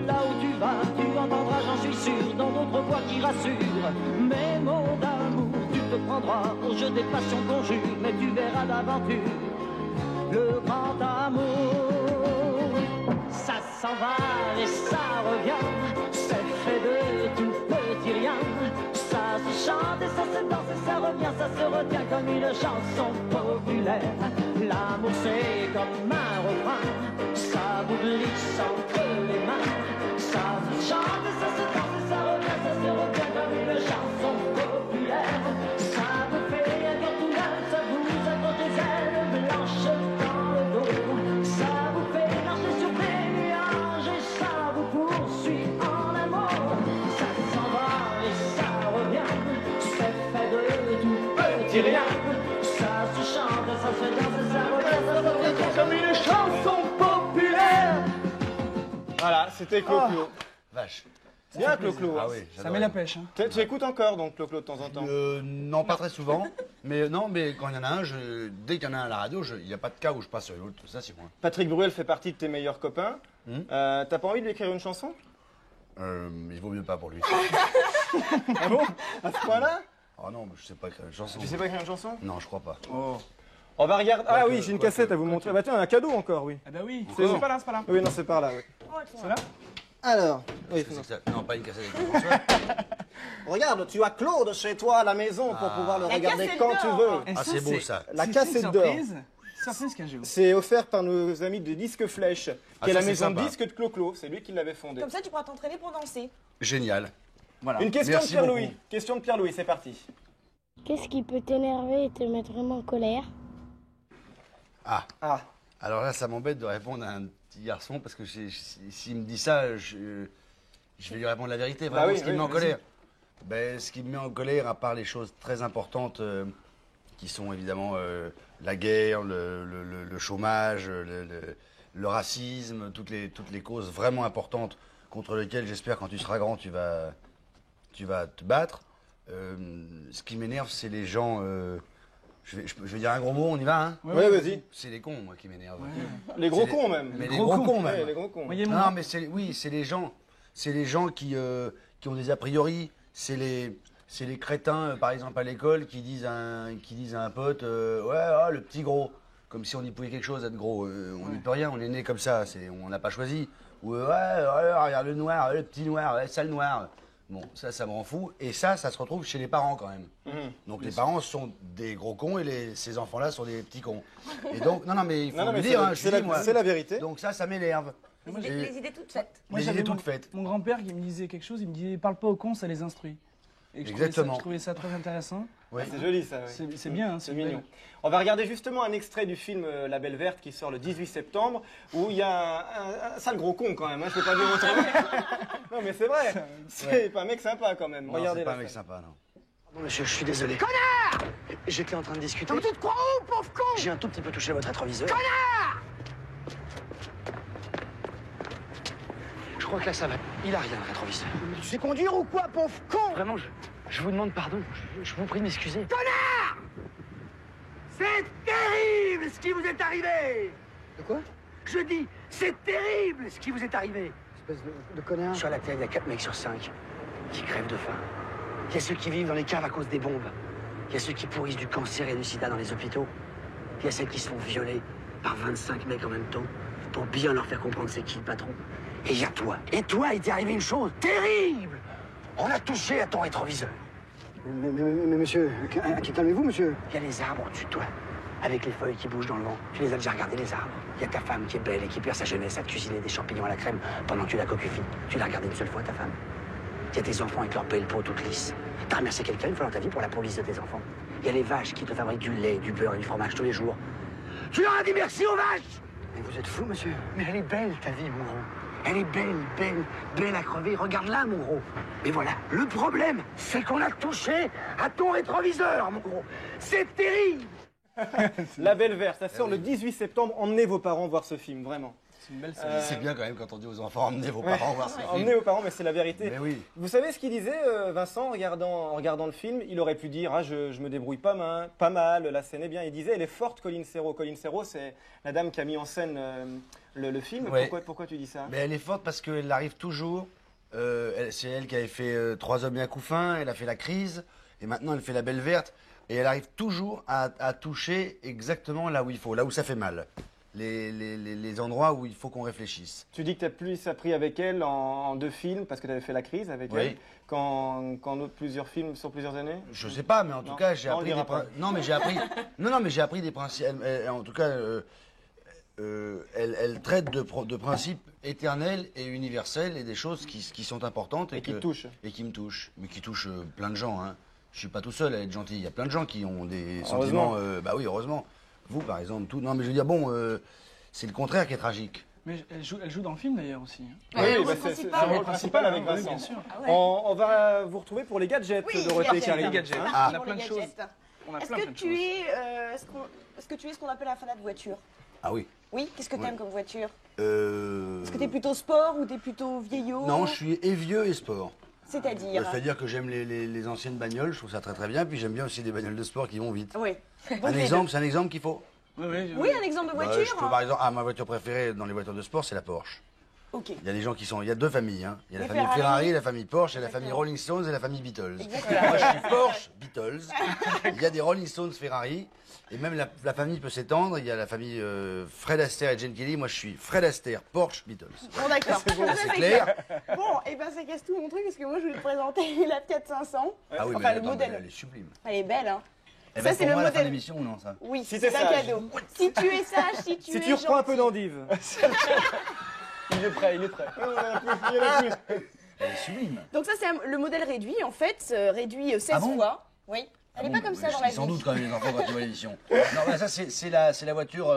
Là où tu vas, tu entendras, j'en suis sûr, dans d'autres voix qui rassurent. Mes mots d'amour, tu te prendras au jeu des passions qu'on jure, mais tu verras l'aventure, le grand amour. Ça s'en va et ça revient, c'est fait de tout petit rien. Ça se chante et ça se danse et ça revient, ça se retient comme une chanson populaire. L'amour c'est comme un refrain, ça vous glisse entre les mains. Ça se chante et ça se danse et ça revient comme une chanson populaire. Ça vous fait un cœur tout neuf, ça vous accroche des ailes blanches dans le dos. Ça vous fait marcher sur des nuages et ça vous poursuit en amour. Ça s'en va et ça revient, c'est fait de tout petit rien. Ça se chante, ça se danse et ça revient comme une chanson populaire. Voilà, c'était Clo-Clo. Vache. Bien Clo-Clo. Ah oui, Ça met la pêche. Hein. Tu écoutes encore donc Clo-Clo de temps en temps? Non, pas très souvent. Mais non, mais quand il y en a un, dès qu'il y en a un à la radio, il n'y a pas de cas où je passe sur l'autre. Ça, c'est moi. Patrick Bruel fait partie de tes meilleurs copains. T'as pas envie de lui écrire une chanson? Il vaut mieux pas pour lui. Ah bon? À ce point-là? Oh non, je sais pas écrire une chanson. Tu sais pas écrire une chanson? Non, je crois pas. Oh. On va regarder. Ah oui, j'ai une cassette à vous montrer. Bah tiens, un cadeau encore, oui. Ah bah oui. C'est C'est pas là, c'est pas là. Oui, non, c'est par là, oui. C'est là? Alors, oui, C'est ça. Non, pas une cassette avec François. regarde, tu as Claude chez toi à la maison pour pouvoir le La regarder cassette quand tu d'or. veux. Et Ah, c'est beau ça. La c'est cassette une d'or. surprise. Ça fait ce qu'un C'est offert par nos amis de Disque Flèche, qui est la maison de disques de Clo-Clo. C'est lui qui l'avait fondé. Comme ça, tu pourras t'entraîner pour danser. Génial. Voilà. Une question de Pierre-Louis. Question de Pierre-Louis, c'est parti. Qu'est-ce qui peut t'énerver et te mettre vraiment en colère? Ah. Alors là, ça m'embête de répondre à un petit garçon parce que s'il me dit ça, je vais lui répondre la vérité. Vraiment, ce qui me met en colère. Ben, ce qui me met en colère, à part les choses très importantes qui sont évidemment la guerre, le chômage, le racisme, toutes les causes vraiment importantes contre lesquelles j'espère quand tu seras grand tu vas te battre. Ce qui m'énerve, c'est les gens. Je vais dire un gros mot, on y va, hein? Ouais, vas-y. C'est les cons, moi, qui m'énervent. Ouais. Les gros cons, même. Mais les gros cons, même. Ouais, les gros cons. Non, mais c'est les gens qui ont des a priori. C'est les crétins, par exemple, à l'école, qui disent à un pote, ouais, le petit gros. Comme si on y pouvait quelque chose d'être gros. On n'y peut rien, on est né comme ça, on n'a pas choisi. Ou, ouais, regarde le noir, le petit noir, ouais, sale noir. Bon, ça me rend fou. Et ça se retrouve chez les parents quand même. Donc les parents sont des gros cons et ces enfants-là sont des petits cons. Et donc, non, mais il faut le dire, hein, c'est la vérité. Donc ça m'énerve. Les idées toutes faites. Moi, les idées toutes faites. Mon grand-père qui me disait quelque chose, il me disait parle pas aux cons, ça les instruit. Et Exactement. Je trouvais ça très intéressant. Ouais. C'est joli ça. Ouais. C'est bien, hein, c'est mignon. On va regarder justement un extrait du film La Belle Verte qui sort le 18 septembre où il y a un sale gros con quand même. Hein, je peux pas dire autrement. Non mais c'est vrai. C'est pas un mec sympa quand même. Non, regardez. C'est pas un mec sympa, non. Pardon, monsieur, je suis désolé. Connard! J'étais en train de discuter. Mais tu te crois où, pauvre con? J'ai un tout petit peu touché votre rétroviseur. Connard! Je crois que là, ça va. Il a rien, le rétroviseur. Mais tu sais conduire ou quoi, pauvre con? Vraiment, je vous demande pardon. Je vous prie de m'excuser. Connard! C'est terrible ce qui vous est arrivé! De quoi? Je dis, c'est terrible ce qui vous est arrivé! Espèce de connard. Sur la Terre, il y a 4 mecs sur 5 qui crèvent de faim. Il y a ceux qui vivent dans les caves à cause des bombes. Il y a ceux qui pourrissent du cancer et du sida dans les hôpitaux. Il y a celles qui se font violer par 25 mecs en même temps pour bien leur faire comprendre c'est qui le patron. Et il y a toi. Et toi, il t'est arrivé une chose terrible. On a touché à ton rétroviseur. Mais monsieur, calmez-vous, monsieur. Il y a les arbres au-dessus de toi, avec les feuilles qui bougent dans le vent. Tu les as déjà regardés, les arbres. Il y a ta femme qui est belle et qui perd sa jeunesse à cuisiner des champignons à la crème pendant que tu la cocufies. Tu l'as regardée une seule fois, ta femme. Il y a tes enfants avec leur belle peau toute lisse. T'as remercié quelqu'un une fois dans ta vie pour la police de tes enfants. Il y a les vaches qui te fabriquent du lait, du beurre et du fromage tous les jours. Tu leur as dit merci aux vaches! Mais vous êtes fou, monsieur. Mais elle est belle, ta vie, mon gros. Elle est belle à crever. Regarde-la, mon gros. Mais voilà, le problème, c'est qu'on a touché à ton rétroviseur, mon gros. C'est terrible. La Belle Verte, ça sort le 18 septembre. Emmenez vos parents voir ce film, vraiment. C'est une belle C'est bien quand même quand on dit aux enfants, emmenez vos parents voir ce film. Emmenez vos parents, mais c'est la vérité. Mais oui. Vous savez ce qu'il disait, Vincent, en regardant le film? Il aurait pu dire, je me débrouille pas mal, la scène est bien. Il disait, elle est forte, Colline Serrault. Colline Serrault, c'est la dame qui a mis en scène le film. Ouais. Pourquoi tu dis ça? Mais elle est forte parce qu'elle arrive toujours. C'est elle qui avait fait 3 hommes et un couffin, elle a fait La Crise, et maintenant elle fait La Belle Verte. Et elle arrive toujours à toucher exactement là où il faut, là où ça fait mal. Les endroits où il faut qu'on réfléchisse. Tu dis que tu as plus appris avec elle en 2 films, parce que tu avais fait La Crise avec elle, qu'en plusieurs films sur plusieurs années? Je sais pas, mais en tout cas, j'ai appris des principes. Non, mais j'ai appris des principes. En tout cas, elle traite de principes éternels et universels et des choses qui sont importantes et qui me touchent. Mais qui touchent plein de gens. Hein. Je suis pas tout seul à être gentil. Il y a plein de gens qui ont des sentiments. Bah oui, heureusement. Vous, par exemple, tout. Non, mais je veux dire, bon, c'est le contraire qui est tragique. Mais elle joue dans le film d'ailleurs aussi. Oui, c'est le rôle principal avec Vincent. Bien sûr. Ah ouais. On va vous retrouver pour les gadgets, Dorothée Carré. Les gadgets. Ah. On a plein de choses. Est-ce que tu es ce qu'on appelle un fanat de voiture? Ah oui. Oui, qu'est-ce que tu aimes comme voiture? Est-ce que tu es plutôt sport ou tu es plutôt vieillot? Non, je suis et vieux et sport. C'est-à-dire? C'est-à-dire que j'aime les anciennes bagnoles, je trouve ça très très bien, puis j'aime bien aussi des bagnoles de sport qui vont vite. Oui. C'est un exemple qu'il faut. Oui, un exemple de voiture. Je peux, par exemple, ma voiture préférée dans les voitures de sport, c'est la Porsche. Ok. Il y a des gens qui sont. Il y a 2 familles. Hein. Il y a la famille Ferrari, la famille Porsche, et la famille Rolling Stones et la famille Beatles. Moi, je suis Porsche, Beatles. Il y a des Rolling Stones, Ferrari. Et même la famille peut s'étendre. Il y a la famille Fred Astaire et Jane Kelly. Moi, je suis Fred Astaire, Porsche, Beatles. Bon, d'accord. C'est clair. Bon, et ben ça casse tout mon truc parce que moi, je vais te présenter la Fiat 500. Ah oui, enfin, mais le modèle. elle est sublime. Elle est belle, hein. Eh Ça, ben, c'est pour le moi, la fin de modèle. l'émission ou non, ça? Oui, Si c'est t'es un sage. cadeau. Si tu es sage, si tu Si es tu reprends un peu gentil. d'endive. Il est prêt, il est prêt. Elle est sublime. Donc ça, c'est le modèle réduit, en fait, réduit 16 Ah bon fois. Oui. Elle n'est pas comme ça dans la vie. Sans doute quand même les enfants quand ils voient l'émission. Non, bah, ça c'est la voiture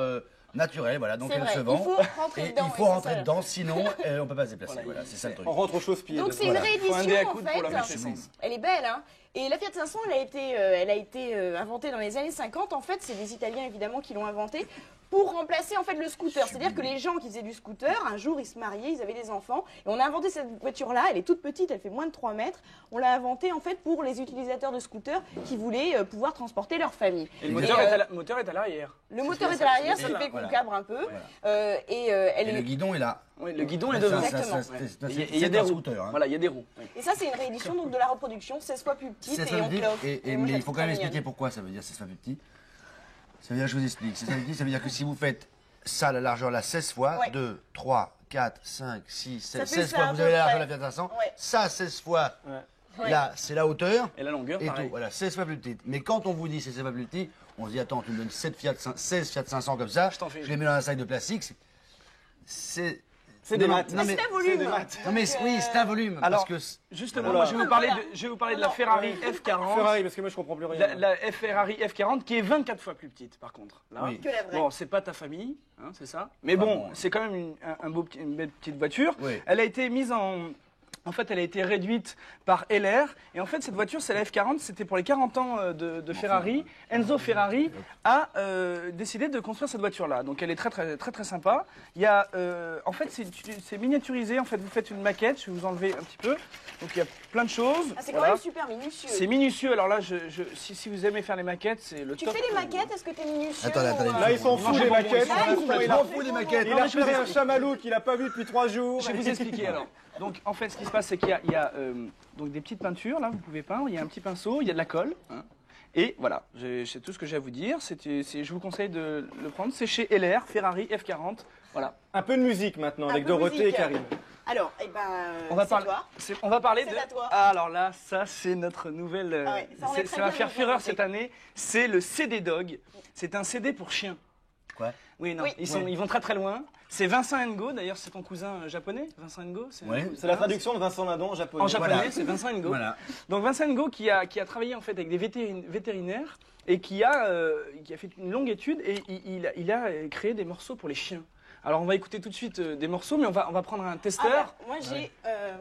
naturelle, voilà, donc C'est elle vrai, se vend. il faut rentrer Et dedans, il faut oui, c'est rentrer ça. dedans, sinon on peut pas se déplacer. Voilà, c'est ça le truc. On rentre au chausse-pied. Donc c'est Voilà. une Faut un dé à réédition, en coude pour la mettre fait. essence. Elle est belle, hein. Et la Fiat 500, elle a été inventée dans les années 50. En fait, c'est des Italiens, évidemment, qui l'ont inventée pour remplacer, en fait, le scooter. C'est-à-dire que les gens qui faisaient du scooter, un jour, ils se mariaient, ils avaient des enfants. Et on a inventé cette voiture-là. Elle est toute petite, elle fait moins de 3 mètres. On l'a inventée, en fait, pour les utilisateurs de scooters qui voulaient pouvoir transporter leur famille. Et le moteur est à l'arrière. Le moteur est à l'arrière, ce qui Voilà, fait qu'on voilà. cabre un peu. Voilà. Elle Et le est... guidon est là. Oui, le guidon est Ça, devant. Exactement. Il y a des roues. Scooter, hein. Voilà, il y a des roues. Et ça, c'est une réédition donc, de la reproduction, 16 fois plus petite. C'est Et ça on veut dire, cloque. mais il faut quand même expliquer pourquoi ça veut dire c'est ça plus petit. Ça veut dire, je vous explique, c'est ça veut dire que si vous faites ça, la largeur là 16 fois, Ouais. 2, 3, 4, 5, 6, Ça 7, fait 16 ça, fois, à vous peu avez la largeur de près. la Fiat 500, Ouais. ça 16 fois, Ouais. là c'est la hauteur, Et la longueur, et pareil. tout, voilà, 16 fois plus petite. Mais quand on vous dit c'est 16 fois plus petit, on se dit attends, tu me donnes 16 Fiat 500 comme ça, je les mets dans un sac de plastique, c'est... C'est des non, maths. non, mais- C'est un volume. Non mais oui, c'est un volume, Alors, parce que... justement, Voilà. moi, je vais vous parler de la Ferrari F40. Ferrari, parce que moi je comprends plus rien. La Ferrari F40 qui est 24 fois plus petite par contre. Là. Oui. Que la vraie. Bon, c'est pas ta famille, hein, c'est ça. Mais bon, bon. c'est quand même une belle petite voiture. Oui. Elle a été mise en fait, elle a été réduite par LR. Et en fait, cette voiture, c'est la F40. C'était pour les 40 ans de Ferrari. Enzo Ferrari a décidé de construire cette voiture-là. Donc, elle est très sympa. Il y a, en fait, c'est miniaturisé. En fait, vous faites une maquette. Je vais vous enlever un petit peu. Donc, il y a plein de choses. Ah, c'est quand Voilà. même super minutieux. C'est minutieux. Alors là, si vous aimez faire les maquettes, c'est le Tu top. fais des maquettes, est-ce que tu es minutieux Attendez, ou, Là, ils sont fous des maquettes. Là, Il a fou des maquettes. repéré un chamallow qu'il n'a pas vu depuis 3 jours. Je vais vous expliquer alors. Donc en fait, ce qui se passe, c'est qu'il y a donc des petites peintures, là, vous pouvez peindre, il y a un petit pinceau, il y a de la colle. Hein, et voilà, c'est tout ce que j'ai à vous dire. Je vous conseille de le prendre. C'est chez LR, Ferrari F40. Voilà. Un peu de musique maintenant, Un avec peu de Dorothée et musique. Karim. Alors, eh ben, On va c'est parler. toi. On va parler C'est de. à toi. Ah, alors là, ça c'est notre nouvelle. Ah ouais, ça, on est très ça va bien faire fureur représenté. cette année. C'est le CD Dog. C'est un CD pour chiens. Quoi? Oui, non, Oui. ils vont très loin. C'est Vincent Ngo, d'ailleurs, c'est ton cousin japonais, Vincent Ngo. Ouais. C'est la traduction de Vincent Lindon en japonais. En japonais, Voilà. c'est Vincent Ngo. Voilà. Donc Vincent Ngo qui a travaillé en fait avec des vétérinaires et qui a fait une longue étude et il a créé des morceaux pour les chiens. Alors on va écouter tout de suite des morceaux, mais on va prendre un testeur. Ah bah, moi, j'ai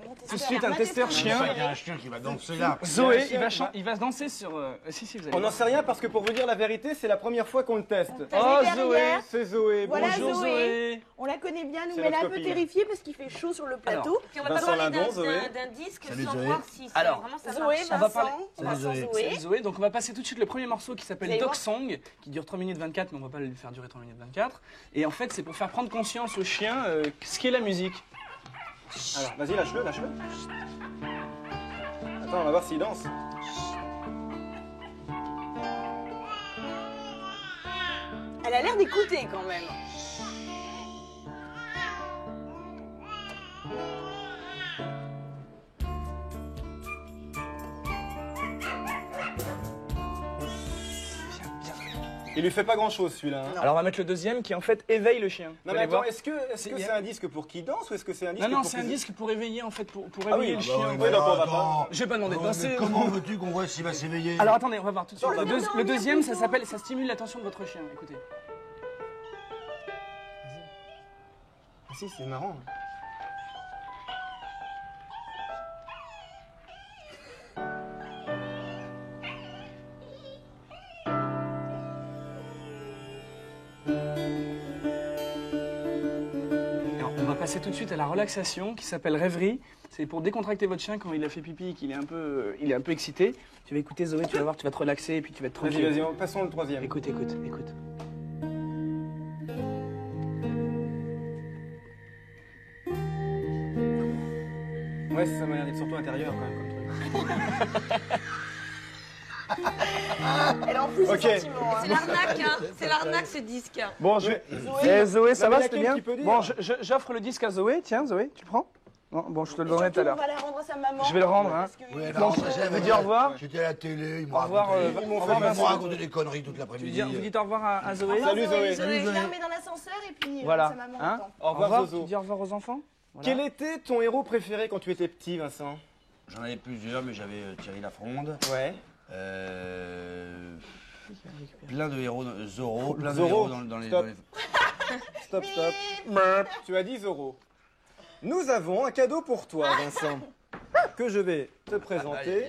mon testeur. Tout de suite, un ma testeur chien. Il y a un chien qui va danser là. Zoé, il va se danser sur... si, vous allez On n'en voir. sait rien parce que pour vous dire la vérité, c'est la première fois qu'on le teste. T'as Oh vu Zoé, derrière C'est Zoé. Voilà bonjour Zoé. Zoé. On la connaît bien, nous, C'est mais elle est un notre peu copine. terrifiée parce qu'il fait chaud sur le plateau. Puis on va pas Vincent parler Lindon, Zoé. d'un disque Salut, sans Zoé. voir si c'est Alors, vraiment ça Zoé, marche. On va parler- Vincent, Salut, Zoé. Zoé. Salut Zoé, donc on va passer tout de suite le premier morceau qui Vous s'appelle allez Dog voir. Song, qui dure 3 minutes 24, mais on va pas le faire durer 3 minutes 24. Et en fait, c'est pour faire prendre conscience aux chiens ce qu'est la musique. Alors, vas-y, lâche-le. Attends, on va voir s'il danse. Elle a l'air d'écouter quand même. Il lui fait pas grand chose celui-là. hein. Alors on va mettre le deuxième qui en fait éveille le chien. Non Vous mais allez attends, voir. est-ce que c'est un disque pour qu'il danse ou est-ce que c'est un disque Non, pour c'est un qu'il- disque pour éveiller en fait, pour Ah oui, éveiller le bah chien. oui, oui, d'accord, on va pas. Attends. Je vais pas demander de Ouais, danser. mais comment veux-tu qu'on voit s'il va s'éveiller? Alors attendez, on va voir tout de suite. Non, Le deuxième, ça s'appelle, ça stimule l'attention de votre chien. Écoutez. Ah si, c'est marrant. Alors, on va passer tout de suite à la relaxation qui s'appelle rêverie. C'est pour décontracter votre chien quand il a fait pipi et qu'il est un peu excité. Tu vas écouter Zoé, tu vas voir, tu vas te relaxer et puis tu vas être Vas-y, tranquille. vas-y, passons le troisième. Écoute. Ouais, ça m'a l'air d'être surtout intérieur quand même comme truc. Elle a en plus Ok. des sentiments. hein. C'est l'arnaque, hein. C'est l'arnaque ce disque. Bon, Zoé. Zoé, ça Non, mais va, c'était laquelle bien. qui peut dire Bon, j'offre le disque à Zoé. Tiens, Zoé, tu prends? Bon, je te le donnerai tout à l'heure. On va la rendre à sa maman. Je vais le rendre, hein. Donc, je vous dis au revoir. J'étais à la télé, ils m'ont Au revoir, raconté des conneries toute l'après-midi. Vous dites au revoir à Zoé. Salut Zoé. Je la remets dans l'ascenseur et puis voilà. sa maman Hein, attend. Au revoir Zozo. Tu dis au revoir aux enfants. Voilà. Quel était ton héros préféré quand tu étais petit, Vincent? J'en avais plusieurs, mais j'avais Thierry Lafronde. Ouais. Plein de héros, Zorro, plein de Zorro. héros dans les... Stop. Tu as dit Zorro. Nous avons un cadeau pour toi, Vincent, que je vais te présenter,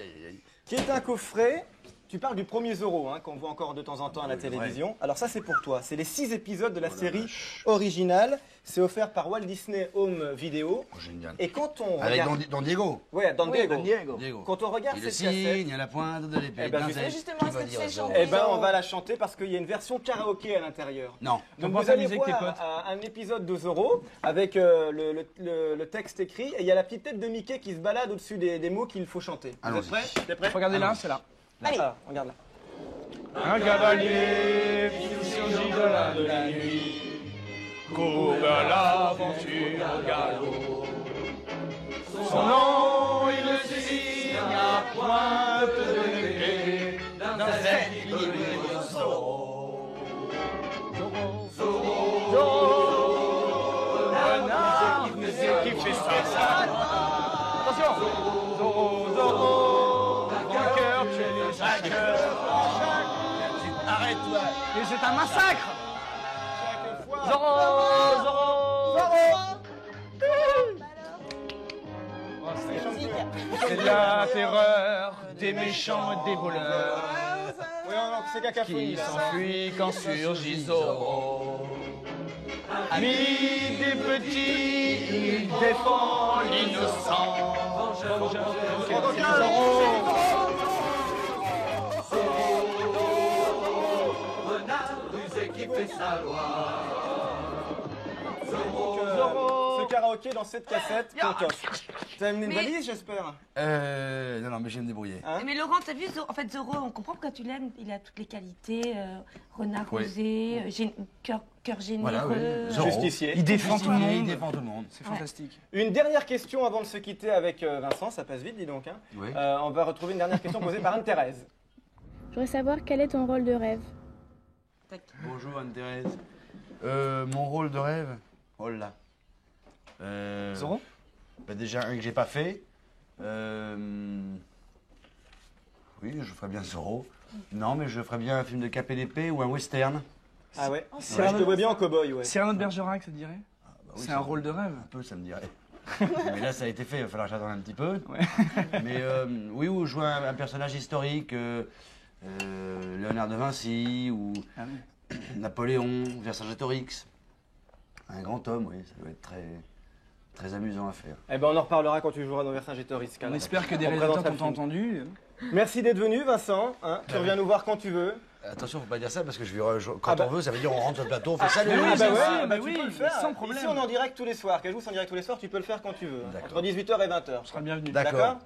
qui est un coffret. Tu parles du premier Zorro, hein, qu'on voit encore de temps en temps à la télévision. Alors ça, c'est pour toi. C'est les 6 épisodes de la série originale. C'est offert par Walt Disney Home Video. Oh, génial. Et quand on Avec regarde... Don Diego. Ouais, Don Diego. Diego. Quand on regarde Il le cette cassette... signe à la pointe de l'épée. Eh ben, justement, est-ce que tu sais chanter? Eh ben, on va la chanter parce qu'il y a une version karaoké à l'intérieur. Non. Donc vous allez voir un épisode de Zorro avec le texte écrit et il y a la petite tête de Mickey qui se balade au-dessus des mots qu'il faut chanter. Vous êtes prêts? T'es prêt? Regardez là, c'est là. Allez. Ah, regarde là. Un cavalier qui surgit de la nuit court vers l'aventure au galop. Son nom, il le signe à pointe de l'épée d'un zèle qui lui dit Zorro. Zorro, renard qui fait ça. Attention. Zorro, vainqueur, tu es le vainqueur. Arrête-toi. Et c'est un massacre. Zorro. C'est la terreur des méchants et des voleurs qui s'enfuient quand surgit Zorro. Ami des petits, il défend l'innocent. Qui fait sa loi. Ce karaoké dans cette cassette qu'on t'offre. T'as amené une valise, j'espère? Non, mais je vais me débrouiller. Hein? Mais Laurent, t'as vu, en fait, Zorro, on comprend pourquoi tu l'aimes. Il a toutes les qualités. Renard Oui. rosé, cœur généreux. Voilà, oui. Zorro. Justicier. Il défend tout le monde. Il défend tout le monde. C'est fantastique. Une dernière question avant de se quitter avec Vincent, ça passe vite, dis donc. Hein. Oui. On va retrouver une dernière question posée par Anne-Thérèse. Je voudrais savoir quel est ton rôle de rêve. Bonjour Anne-Thérèse. Mon rôle de rêve. Oh là. Zorro? Bah déjà un que j'ai pas fait. Oui, je ferais bien Zorro. Non, mais je ferais bien un film de Cap et d'épée ou un western. Ah ouais. Je te vois bien en cow-boy, ouais. Cyrano de Bergerac, ça te dirait? Oui, C'est un rôle de rêve. Un peu, ça me dirait. Mais là, ça a été fait, il va falloir que j'attende un petit peu. Ouais. Mais oui, ou jouer un personnage historique, Léonard de Vinci, ou Napoléon, Vercingétorix. Un grand homme, oui, ça doit être très amusant à faire. Eh ben, on en reparlera quand tu joueras dans Vercingétorix. On espère que des réalisateurs t'ont entendu. Merci d'être venu, Vincent. Hein, tu reviens nous voir quand tu veux. Attention, faut pas dire ça parce que quand on veut, ça veut dire on rentre sur le plateau, on fait salut. Ah bah ouais, bah tu oui, peux le faire. sans problème. Ici, on est en direct tous les soirs. Cajou, c'est en direct tous les soirs, tu peux le faire quand tu veux. Entre 18h et 20h. Je serai bienvenu. D'accord.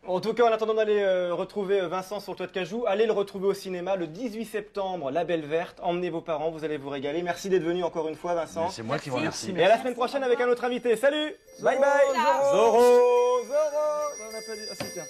En tout cas, en attendant d'aller retrouver Vincent sur le toit de Cajou, allez le retrouver au cinéma le 18 septembre, La Belle Verte. Emmenez vos parents, vous allez vous régaler. Merci d'être venu encore une fois, Vincent. C'est moi qui vous remercie. Et à la semaine prochaine avec un autre invité. Salut. Bye bye. Zorro. Zorro. On n'a pas dit... Ah, si, tiens.